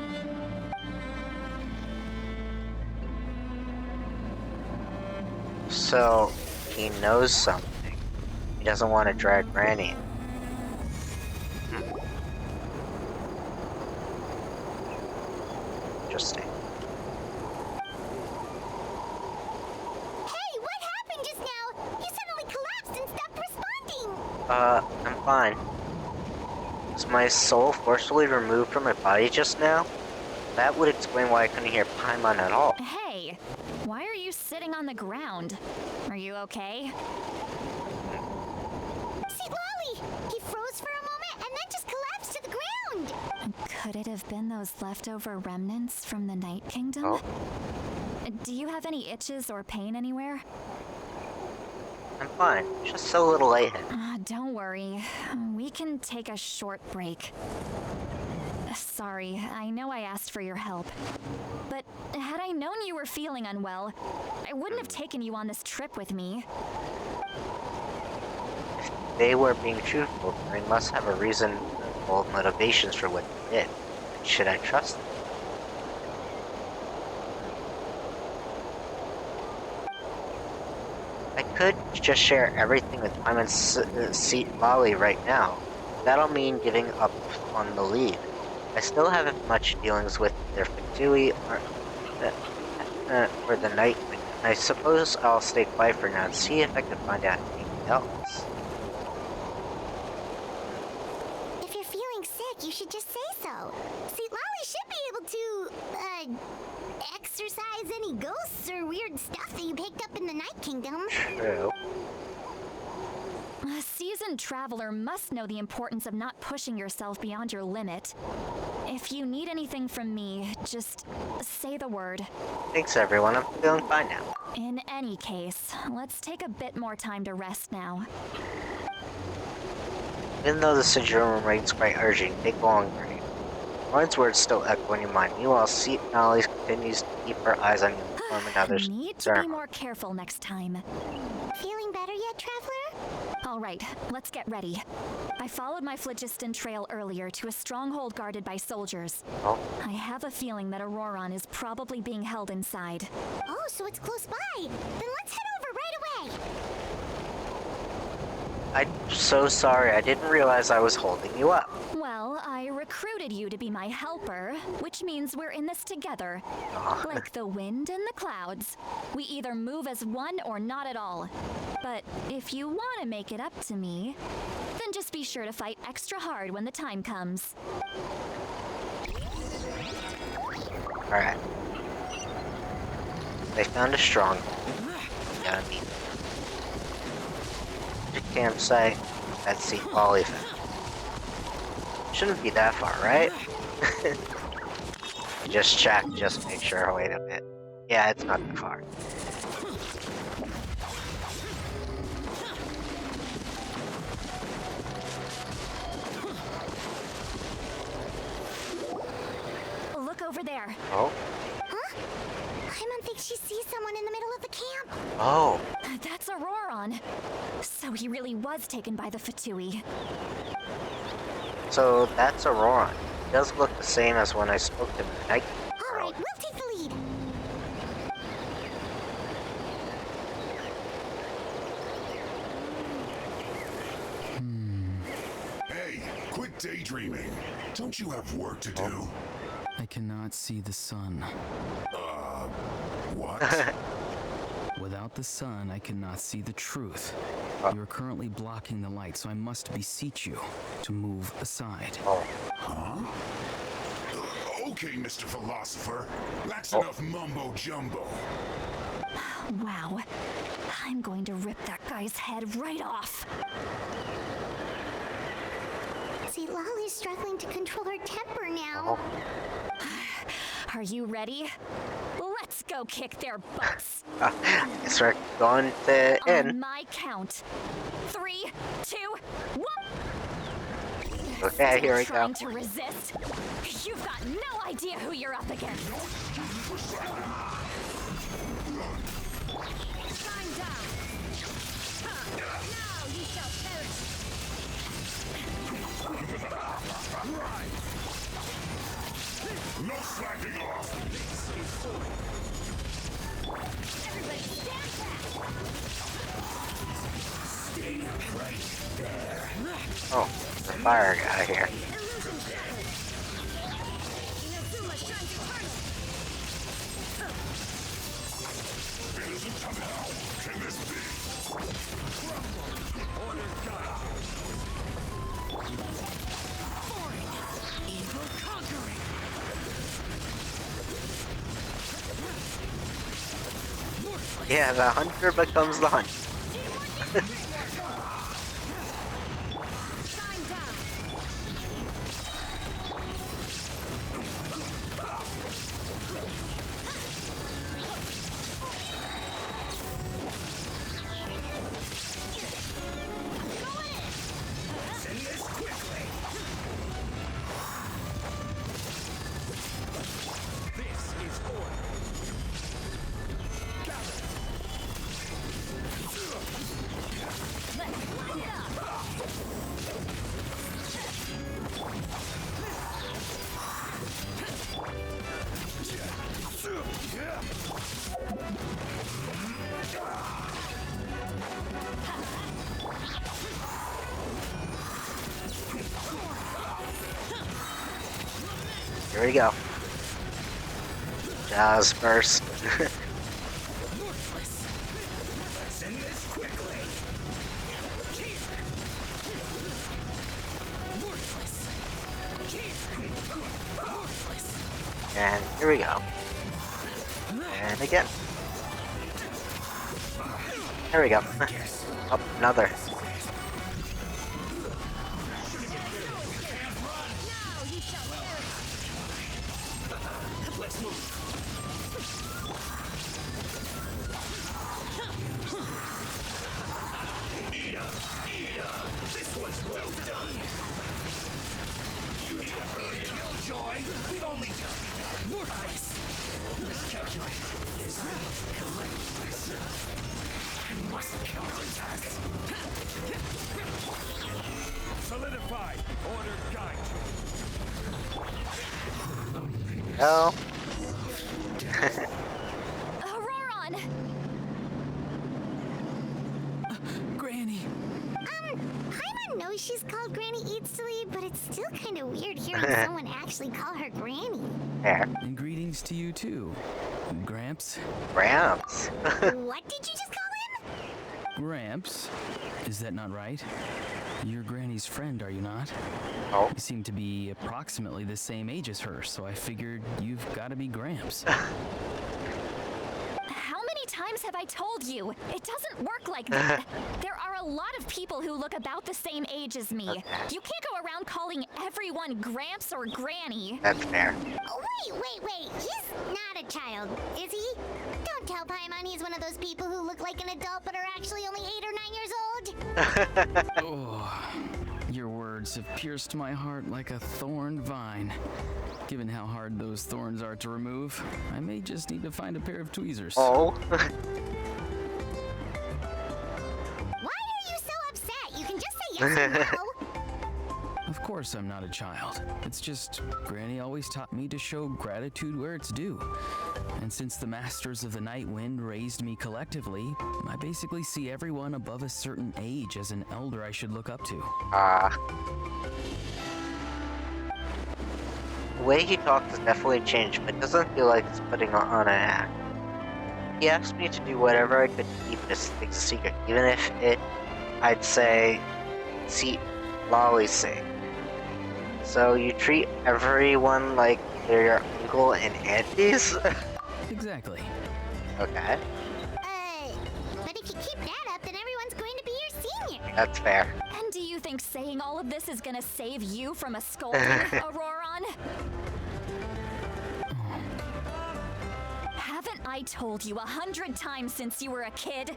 So, he knows something. He doesn't want to drag Granny in. Interesting. Hey, what happened just now? You suddenly collapsed and stopped responding. I'm fine. Was my soul forcibly removed from my body just now? That would explain why I couldn't hear Paimon at all. Hey, why are you sitting on the ground? Are you okay? See, Lolly! He froze for a moment and then just collapsed to the ground. Could it have been those leftover remnants from the Night Kingdom? Oh? Do you have any itches or pain anywhere? I'm fine. Just so little lightheaded. Don't worry. We can take a short break. Sorry, I know I asked for your help. But had I known you were feeling unwell, I wouldn't have taken you on this trip with me. If they were being truthful, they must have a reasonable motivations for what they did. Should I trust them? I could just share everything with Paimon's seat Lolly right now. That'll mean giving up on the lead. I still haven't much dealings with their Fitui or the Night. I suppose I'll stay quiet for now and see if I can find out anything else. If you're feeling sick, you should just say so. See, Lolly should be able to, exorcise any ghosts or weird stuff that you picked up in the Night Kingdom. True. A seasoned traveler must know the importance of not pushing yourself beyond your limit. If you need anything from me, just say the word. Thanks everyone, I'm feeling fine now. In any case, let's take a bit more time to rest now. Even though the syndrome remains quite urgent, take long break. Lauren's words still echo in your mind. Meanwhile, Seat Nolly continues to keep her eyes on you and others. Need to be more careful next time. Feeling better yet, Traveler? All right, let's get ready. I followed my phlogiston trail earlier to a stronghold guarded by soldiers. Oh? I have a feeling that Auroron is probably being held inside. Oh, so it's close by. Then let's head over right away. I'm so sorry. I didn't realize I was holding you up. Well, I recruited you to be my helper, which means we're in this together. Like the wind and the clouds. We either move as one or not at all. But if you want to make it up to me, then just be sure to fight extra hard when the time comes. Alright. They found a stronghold. Gotta meet them. The campsite at St. Polyphant. Shouldn't be that far, right? Just check, just make sure. Wait a bit. Yeah, it's not that far. Look over there. Oh? Huh? I don't think she sees someone in the middle of the camp. Oh. That's Auroron. So he really was taken by the Fatui. So that's Auroron. He does look the same as when I spoke to him in the night. Alright, we'll take the lead. Hey, quit daydreaming. Don't you have work to do? I cannot see the sun. What? Without the sun, I cannot see the truth. You are currently blocking the light, so I must beseech you to move aside. Huh? Okay, Mr. Philosopher. That's enough mumbo-jumbo. Wow. I'm going to rip that guy's head right off. See, Lolly's struggling to control her temper now. Are you ready? Let's go kick their butts. Guess we're going to On end. my count. 3, 2, 1. Okay, here we go. Trying to resist? You've got no idea who you're up against. Time down. Now you shall perish. No slacking off! Everybody stand back. Stay right there. Oh, the fire guy here. Inazuma shines eternal. How can this be? Order God. Evil conquering. Yeah, the hunter becomes the hunt. Time down. Send this quickly. This is order. Here we go. Jaws first. Send this quickly. And here we go. And again. There we go. Oh, another. Let's move. This one's well done. You need a killjoy. We've only just begun. Worthless. Miscalculated. I must counterattack. Solidify. Order guide. Oh. Auroron! Granny! actually, but it's still kind of weird hearing someone actually call her Granny. There. And greetings to you too, Gramps. Gramps. What did you just call him? Gramps? Is that not right? You're Granny's friend, are you not? Oh. You seem to be approximately the same age as her, so I figured you've got to be Gramps. How many times have I told you? It doesn't work like that. There are a lot of people who look about the same age as me. Okay. You can't go around calling everyone Gramps or Granny. That's fair. Oh, wait. He's not a child, is he? Don't tell Paimon he's one of those people who look like an adult but are actually only 8 or 9 years old. Oh, your words have pierced my heart like a thorn vine. Given how hard those thorns are to remove, I may just need to find a pair of tweezers. Oh. Why are you so upset? You can just say yes or no. Of course I'm not a child. It's just Granny always taught me to show gratitude where it's due. And since the Masters of the Night Wind raised me collectively, I basically see everyone above a certain age as an elder I should look up to. The way he talks has definitely changed, but doesn't feel like it's putting on an act. He asked me to do whatever I could to keep this thing a secret, even if I'd say, see, Lolly's sake. So you treat everyone like they're your uncle and aunties? Exactly. Okay. But if you keep that up, then everyone's going to be your senior. That's fair. And do you think saying all of this is gonna save you from a scolding, Auroron? Haven't I told you 100 times since you were a kid?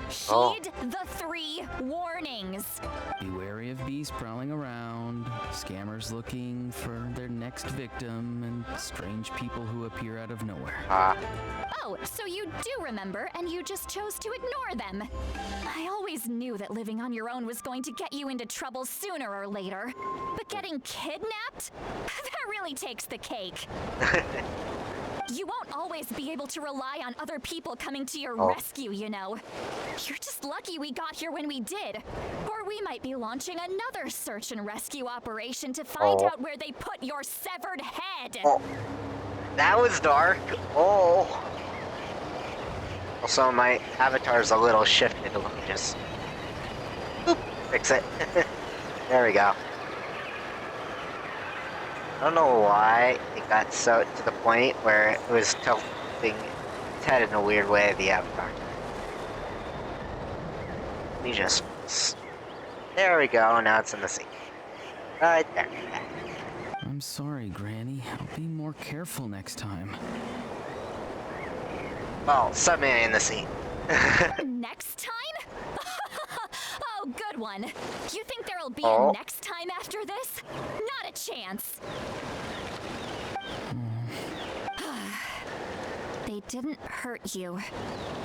Heed the 3 warnings. Be wary of bees prowling around, scammers looking for their next victim, and strange people who appear out of nowhere. Oh, so you do remember, and you just chose to ignore them. I always knew that living on your own was going to get you into trouble sooner or later. But getting kidnapped? That really takes the cake. You won't always be able to rely on other people coming to your rescue, you know. You're just lucky we got here when we did. Or we might be launching another search and rescue operation to find out where they put your severed head. Oh. That was dark. Oh. Also, my avatar's a little shifted. Let me just... Boop, fix it. There we go. I don't know why it got so to the point where it was tilting its head in a weird way, the avatar. Let me just... There we go, now it's in the sea. Right there. I'm sorry, Granny. I'll be more careful next time. Well, submarine in the sea. Next time? Oh, good one. You think there'll be Oh. a next time after this? Not a chance. They didn't hurt you,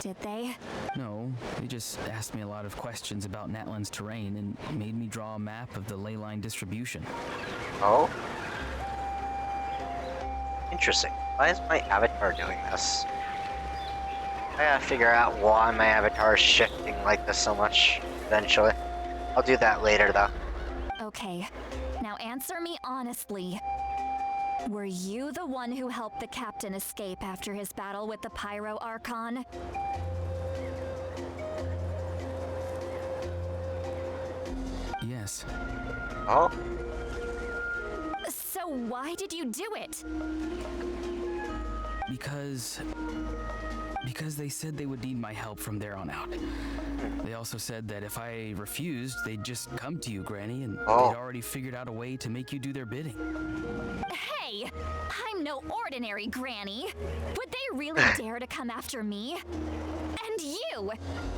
did they? No, they just asked me a lot of questions about Natlan's terrain and made me draw a map of the ley line distribution. Oh? Interesting. Why is my avatar doing this? I gotta figure out why my avatar is shifting like this so much, eventually. I'll do that later, though. Okay, now answer me honestly. Were you the one who helped the captain escape after his battle with the pyro archon? Yes. Oh? So why did you do it? Because they said they would need my help from there on out. They also said that if I refused, they'd just come to you, Granny, and they'd already figured out a way to make you do their bidding. Hey, I'm no ordinary Granny. Would they really dare to come after me? And you!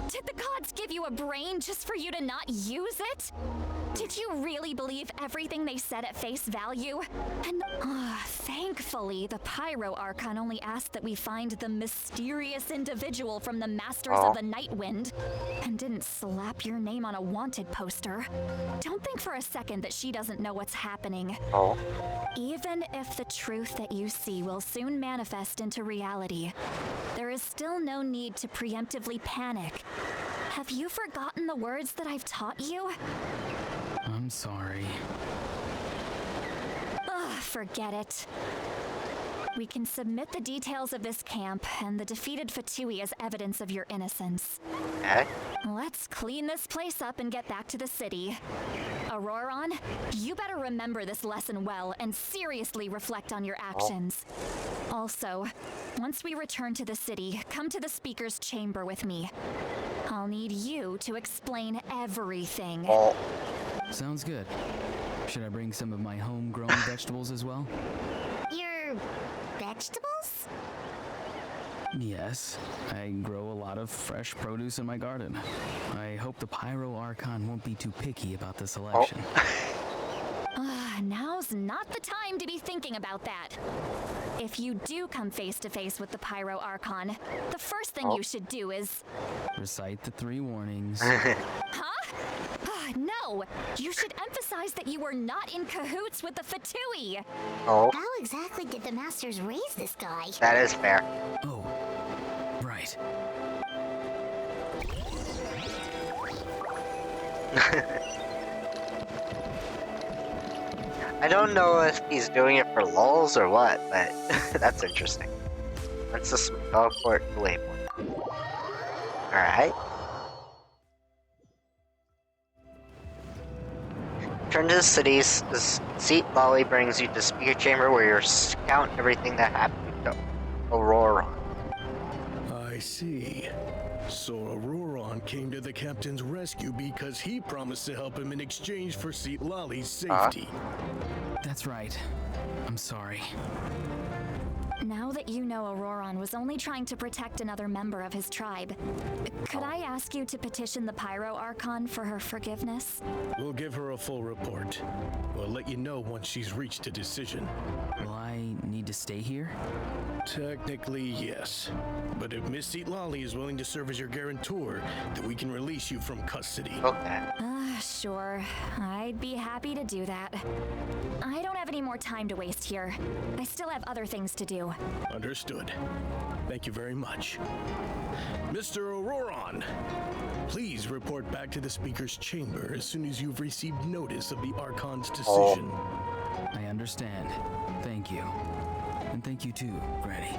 Did the gods give you a brain just for you to not use it? Did you really believe everything they said at face value? And thankfully, the Pyro Archon only asked that we find the mysterious individual from the Masters of the Night Wind, and didn't slap your name on a wanted poster. Don't think for a second that she doesn't know what's happening. Oh? Even if the truth that you see will soon manifest into reality, there is still no need to preemptively panic. Have you forgotten the words that I've taught you? I'm sorry. Forget it. We can submit the details of this camp and the defeated Fatui as evidence of your innocence. Okay. Let's clean this place up and get back to the city. Auroron, you better remember this lesson well and seriously reflect on your actions. Also, once we return to the city, come to the speaker's chamber with me. I'll need you to explain everything. Oh. Sounds good. Should I bring some of my homegrown vegetables as well? Your vegetables? Yes, I grow a lot of fresh produce in my garden. I hope the pyro archon won't be too picky about the selection. Now's not the time to be thinking about that. If you do come face to face with the pyro archon, the first thing you should do is... Recite the 3 warnings. Huh? No! You should emphasize that you were not in cahoots with the Fatui! Oh, How exactly did the masters raise this guy? that is fair. Oh, right. I don't know if he's doing it for lulz or what, but that's interesting. Let's just teleport the waypoint. Alright. Return to the cities. This seat lolly brings you to the speaker chamber where you recount everything that happened to Aurora. I see. So Auroron came to the captain's rescue because he promised to help him in exchange for Seat Lolly's safety. That's right. I'm sorry. Now that you know Auroron was only trying to protect another member of his tribe, could I ask you to petition the Pyro Archon for her forgiveness? We'll give her a full report. We'll let you know once she's reached a decision. Will I need to stay here? Technically, yes. But if Miss Seat Lolly is willing to serve as your guarantor, then we can release you from custody. Okay. Sure. I'd be happy to do that. I don't have any more time to waste here. I still have other things to do. Understood. Thank you very much. Mr. Auroron, please report back to the speaker's chamber as soon as you've received notice of the Archon's decision. I understand. Thank you. And thank you too, Granny.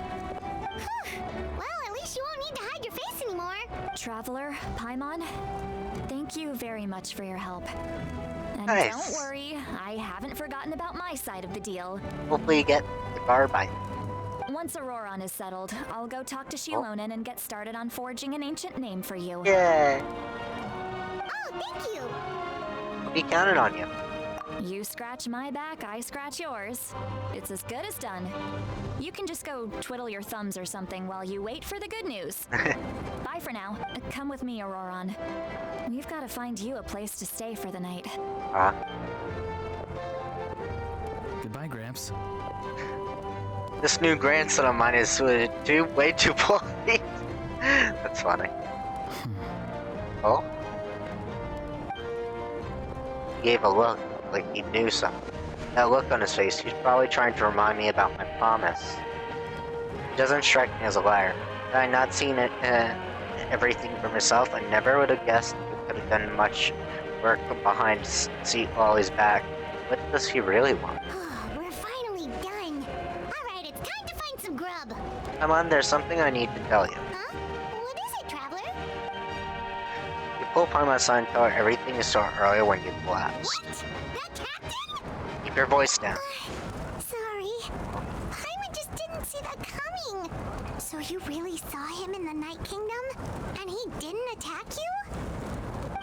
Well, at least you won't need to hide your face anymore. Traveler, Paimon, thank you very much for your help. And Nice. don't worry, I haven't forgotten about my side of the deal. Hopefully you get the carbine. Once Auroron is settled, I'll go talk to Shilonen and get started on forging an ancient name for you. Yay. Oh, thank you. Be counted on you. You scratch my back, I scratch yours. It's as good as done. You can just go twiddle your thumbs or something while you wait for the good news. Bye for now. Come with me, Auroron. We've got to find you a place to stay for the night. Goodbye, Gramps. This new grandson of mine is way too polite. That's funny. Oh? He gave a look, like he knew something. That look on his face, he's probably trying to remind me about my promise. He doesn't strike me as a liar. Had I not seen it, everything for myself, I never would have guessed he could have done much work behind Seat Lolly's back. What does he really want? We're finally done. Alright, it's time to find some grub. Come on, there's something I need to tell you. Huh? What is it, Traveler? You pull upon my son and tell her everything you saw earlier when you collapsed. What? The captain? Keep your voice down. Sorry. Paimon just didn't see that coming. So you really saw him in the Night Kingdom? And he didn't attack you?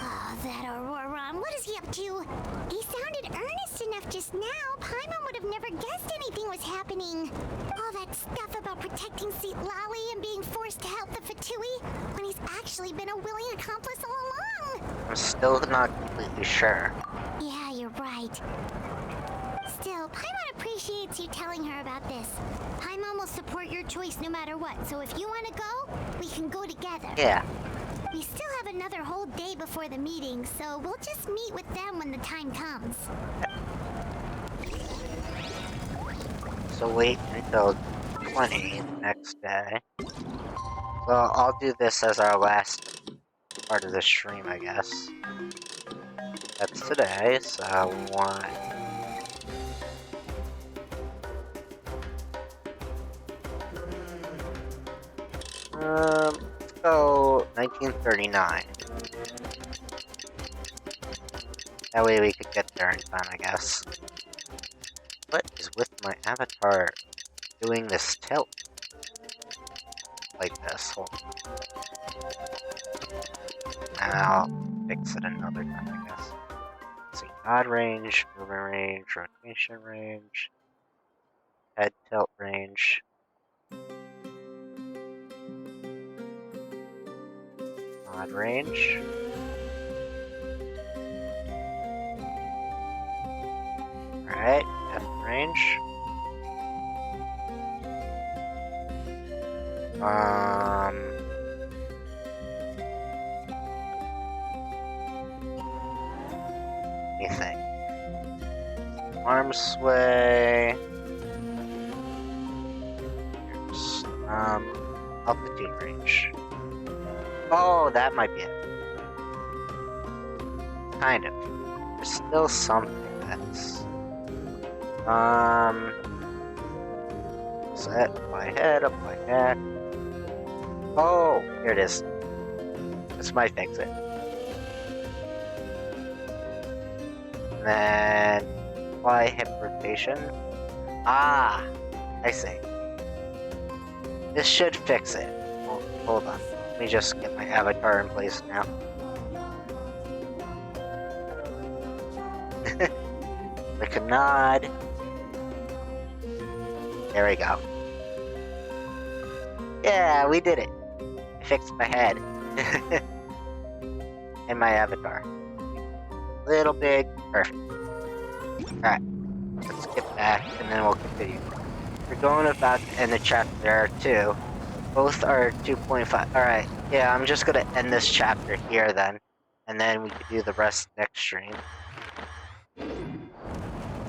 Oh, that Auroron, what is he up to? He sounded earnest enough just now. Paimon would have never guessed anything was happening. All that stuff about protecting Seat Lolly and being forced to help the Fatui when he's actually been a willing accomplice all along. I'm still not completely sure. Yeah, you're right. Still, Paimon appreciates you telling her about this. Paimon will support your choice no matter what, so if you want to go, we can go together. Yeah. We still have another whole day before the meeting, so we'll just meet with them when the time comes. So wait until 20 the next day. Well, I'll do this as our last part of the stream, I guess. That's today, so 1, Let's go 1939. That way we could get there in time, I guess. What is with my avatar doing this tilt? Like this, hold on. I'll fix it another time, I guess. Let's see, nod range, movement range, rotation range, head tilt range. Nod range. Alright, depth range. Anything. Arm sway. Here's, altitude range. Oh, that might be it. Kind of. There's still something that's... Set, apply head, apply neck. Oh, here it is. This might fix it. And then apply hip rotation. Ah, I see. This should fix it. Hold on. Let me just get my avatar in place now. Like a nod. There we go. Yeah, we did it. I fixed my head. And my avatar. Little big. Perfect. Alright. Let's get back and then we'll continue. We're going about to end the chapter there too. Both are 2.5. Alright. Yeah, I'm just gonna end this chapter here then. And then we can do the rest next stream.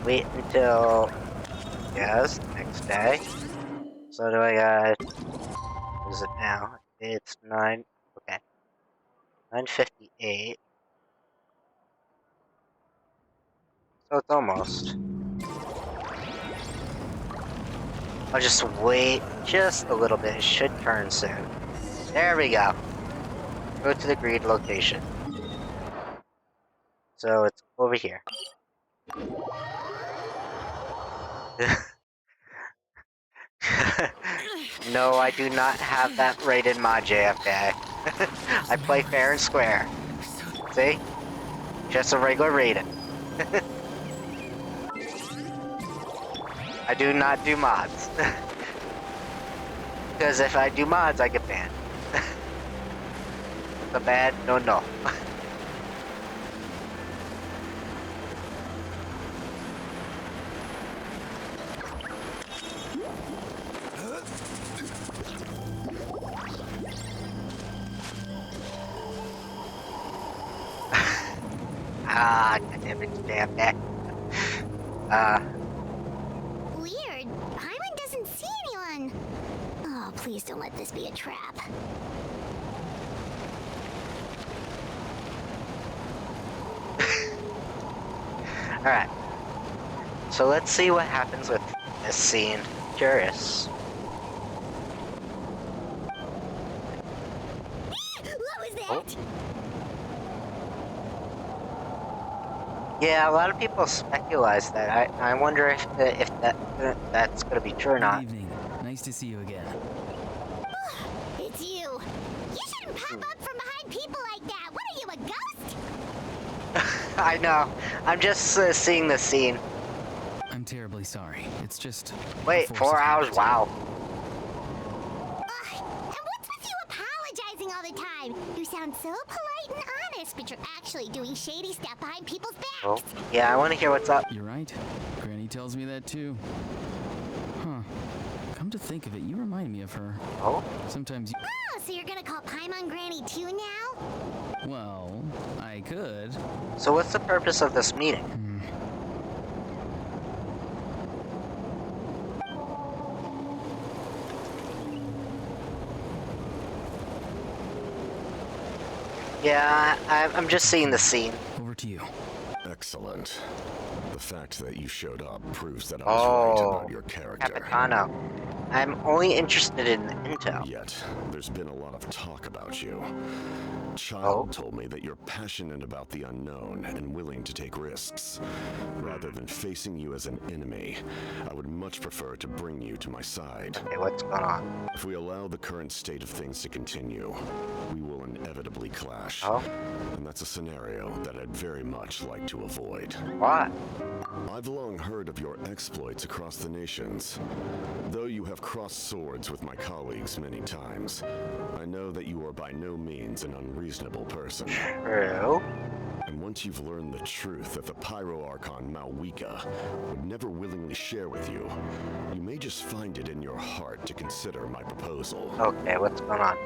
Wait until... Yes, next day. So do I got... What is it now? It's 9... Okay. 9:58. So it's almost. I'll just wait just a little bit. It should turn soon. There we go. Go to the agreed location. So it's over here. No, I do not have that right in my JFK. I play fair and square. See? Just a regular rating. I do not do mods. Because if I do mods, I get banned. It's a bad no. Ah, goddammit, damn that. Weird. Paimon doesn't see anyone. Oh, please don't let this be a trap. Alright. So let's see what happens with this scene. Curious. What was that? Oh. Yeah, a lot of people speculate that. I wonder if that's gonna be true or not. Good evening. Nice to see you again. It's you. You shouldn't pop up from behind people like that. What are you, a ghost? I know. I'm just seeing the scene. I'm terribly sorry. It's just... Wait, a force 4 of hours? habit. Wow. And what's with you apologizing all the time? You sound so polite and honest, but you're actually doing shady stuff behind people's backs. Oh, yeah, I want to hear what's up. You're right. Granny tells me that too. Huh. Come to think of it, you remind me of her. Oh? Sometimes you... Oh, so you're gonna call Paimon Granny too now? Well, I could. So what's the purpose of this meeting? Yeah, I'm just seeing the scene. Over to you. Excellent. The fact that you showed up proves that I was right about your character. Capitano. I'm only interested in the intel. Yet, there's been a lot of talk about you. Child told me that you're passionate about the unknown and willing to take risks. Rather than facing you as an enemy, I would much prefer to bring you to my side. Okay, what's going on? If we allow the current state of things to continue, we will inevitably clash. And that's a scenario that I'd very much like to avoid. What? I've long heard of your exploits across the nations. Though you have crossed swords with my colleagues many times, I know that you are by no means an unreasonable person. True. And once you've learned the truth that the pyro archon Malwika would never willingly share with you, you may just find it in your heart to consider my proposal. Okay, what's going on?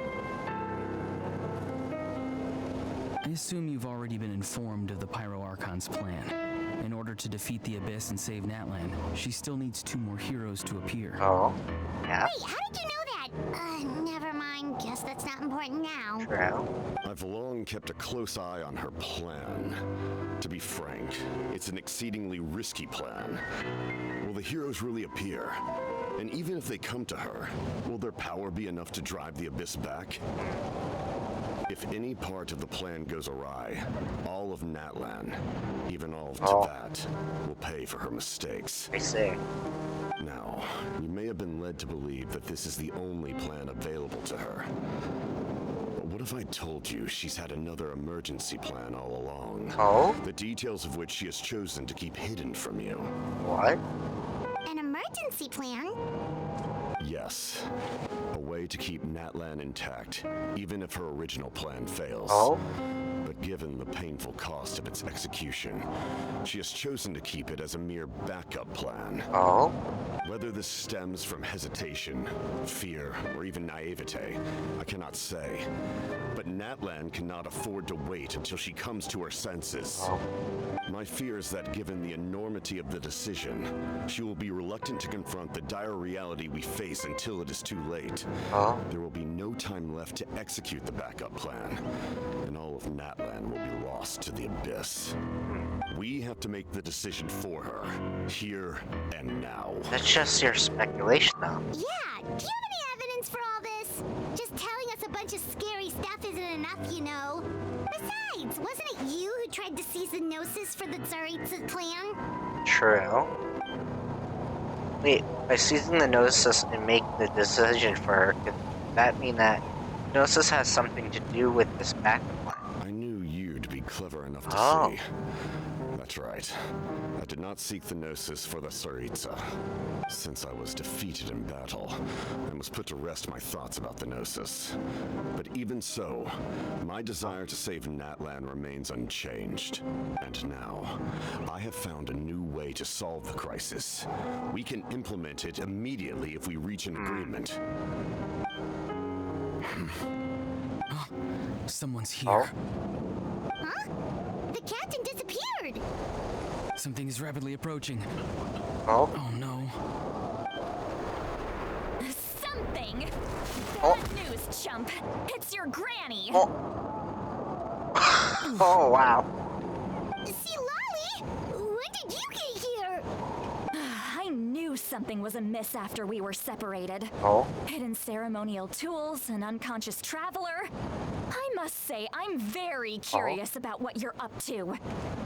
I assume you've already been informed of the Pyro Archon's plan. In order to defeat the Abyss and save Natlan, she still needs 2 more heroes to appear. Oh, yeah. Wait, how did you know that? Never mind. Guess that's not important now. True. I've long kept a close eye on her plan. To be frank, it's an exceedingly risky plan. Will the heroes really appear? And even if they come to her, will their power be enough to drive the Abyss back? If any part of the plan goes awry, all of Natlan, even all of Teyvat, will pay for her mistakes. I see. Now, you may have been led to believe that this is the only plan available to her. But what if I told you she's had another emergency plan all along? The details of which she has chosen to keep hidden from you. What? An emergency plan? Yes. A way to keep Natlan intact, even if her original plan fails. But given the painful cost of its execution, she has chosen to keep it as a mere backup plan. Whether this stems from hesitation, fear, or even naivete, I cannot say. But Natlan cannot afford to wait until she comes to her senses. My fear is that given the enormity of the decision, she will be reluctant to confront the dire reality we face until it is too late. There will be no time left to execute the backup plan, and all of Natlan will be lost to the Abyss. We have to make the decision for her, here and now. That's just your speculation, though. Yeah, do you have any evidence for all this? Just telling us a bunch of scary stuff isn't enough, you know. Besides, wasn't it you who tried to seize the Gnosis for the Tsaritsa clan? True. Wait, by seizing the Gnosis and making the decision for her, could that mean that Gnosis has something to do with this backup plan? I knew you'd be clever enough to see. That's right. I did not seek the Gnosis for the Tsaritsa. Since I was defeated in battle, I must put to rest my thoughts about the Gnosis. But even so, my desire to save Natlan remains unchanged. And now, I have found a new way to solve the crisis. We can implement it immediately if we reach an agreement. Someone's here. Huh? The captain disappeared! Something is rapidly approaching. Oh no. Something? Bad news, chump. It's your granny. Oh, wow. See, Lolly? When did you get here? I knew something was amiss after we were separated. Hidden ceremonial tools, an unconscious traveler. I must say, I'm very curious about what you're up to.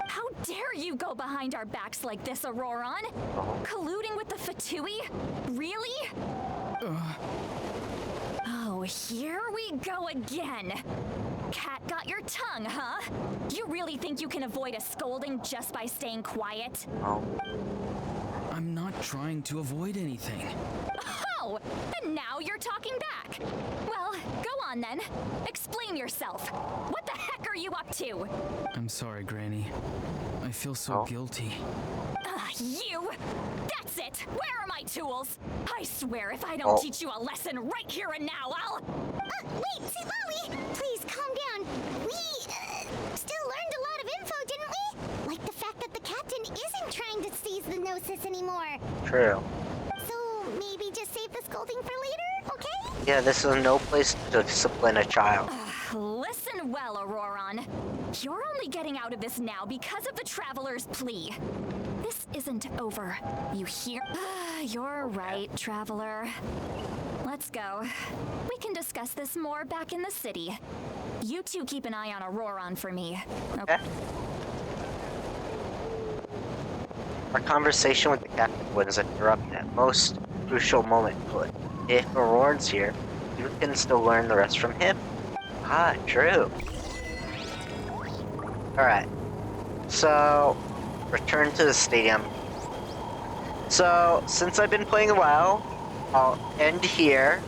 How dare you go behind our backs like this, Auroron? Colluding with the Fatui? Really? Oh, here we go again. Cat got your tongue, huh? You really think you can avoid a scolding just by staying quiet? I'm not trying to avoid anything. Oh, and now you're talking back. Well, go on then. Explain yourself. What the heck are you up to? I'm sorry, Granny. I feel so guilty. You! That's it! Where are my tools? I swear if I don't teach you a lesson right here and now, I'll... Wait, see, Lolly! Please, calm down. We, still learned a lot of info, didn't we? Like the fact that the captain isn't trying to seize the Gnosis anymore. True. So, maybe just save the scolding for later, okay? Yeah, this is no place to discipline a child. Listen well, Auroron. You're only getting out of this now because of the Traveler's plea. This isn't over. You hear? You're right, traveler. Let's go. We can discuss this more back in the city. You two keep an eye on Auroron for me. Okay. Our conversation with the captain was interrupted at most crucial moment. But if Auroran's here, you can still learn the rest from him. Ah, true. Alright. So, return to the stadium. So, since I've been playing a while, I'll end here.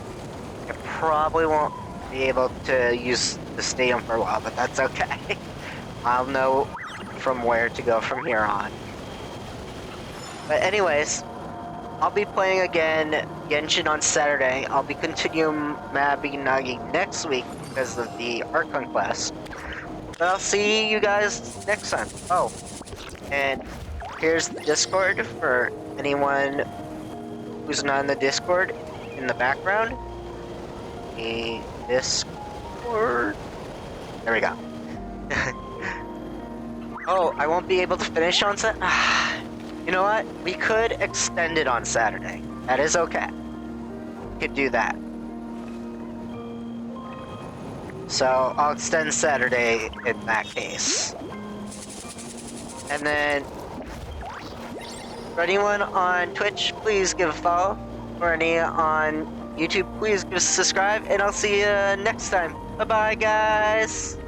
I probably won't be able to use the stadium for a while, but that's okay. I'll know from where to go from here on. But anyways, I'll be playing again Genshin on Saturday. I'll be continuing Mabi Nagi next week because of the Archon quest. But I'll see you guys next time. Oh, and here's the Discord for anyone who's not in the Discord in the background. The Discord. There we go. Oh, I won't be able to finish on set. You know what? We could extend it on Saturday. That is okay. We could do that. So I'll extend Saturday in that case. And then, for anyone on Twitch, please give a follow. For any on YouTube, please give a subscribe. And I'll see you next time. Bye-bye, guys.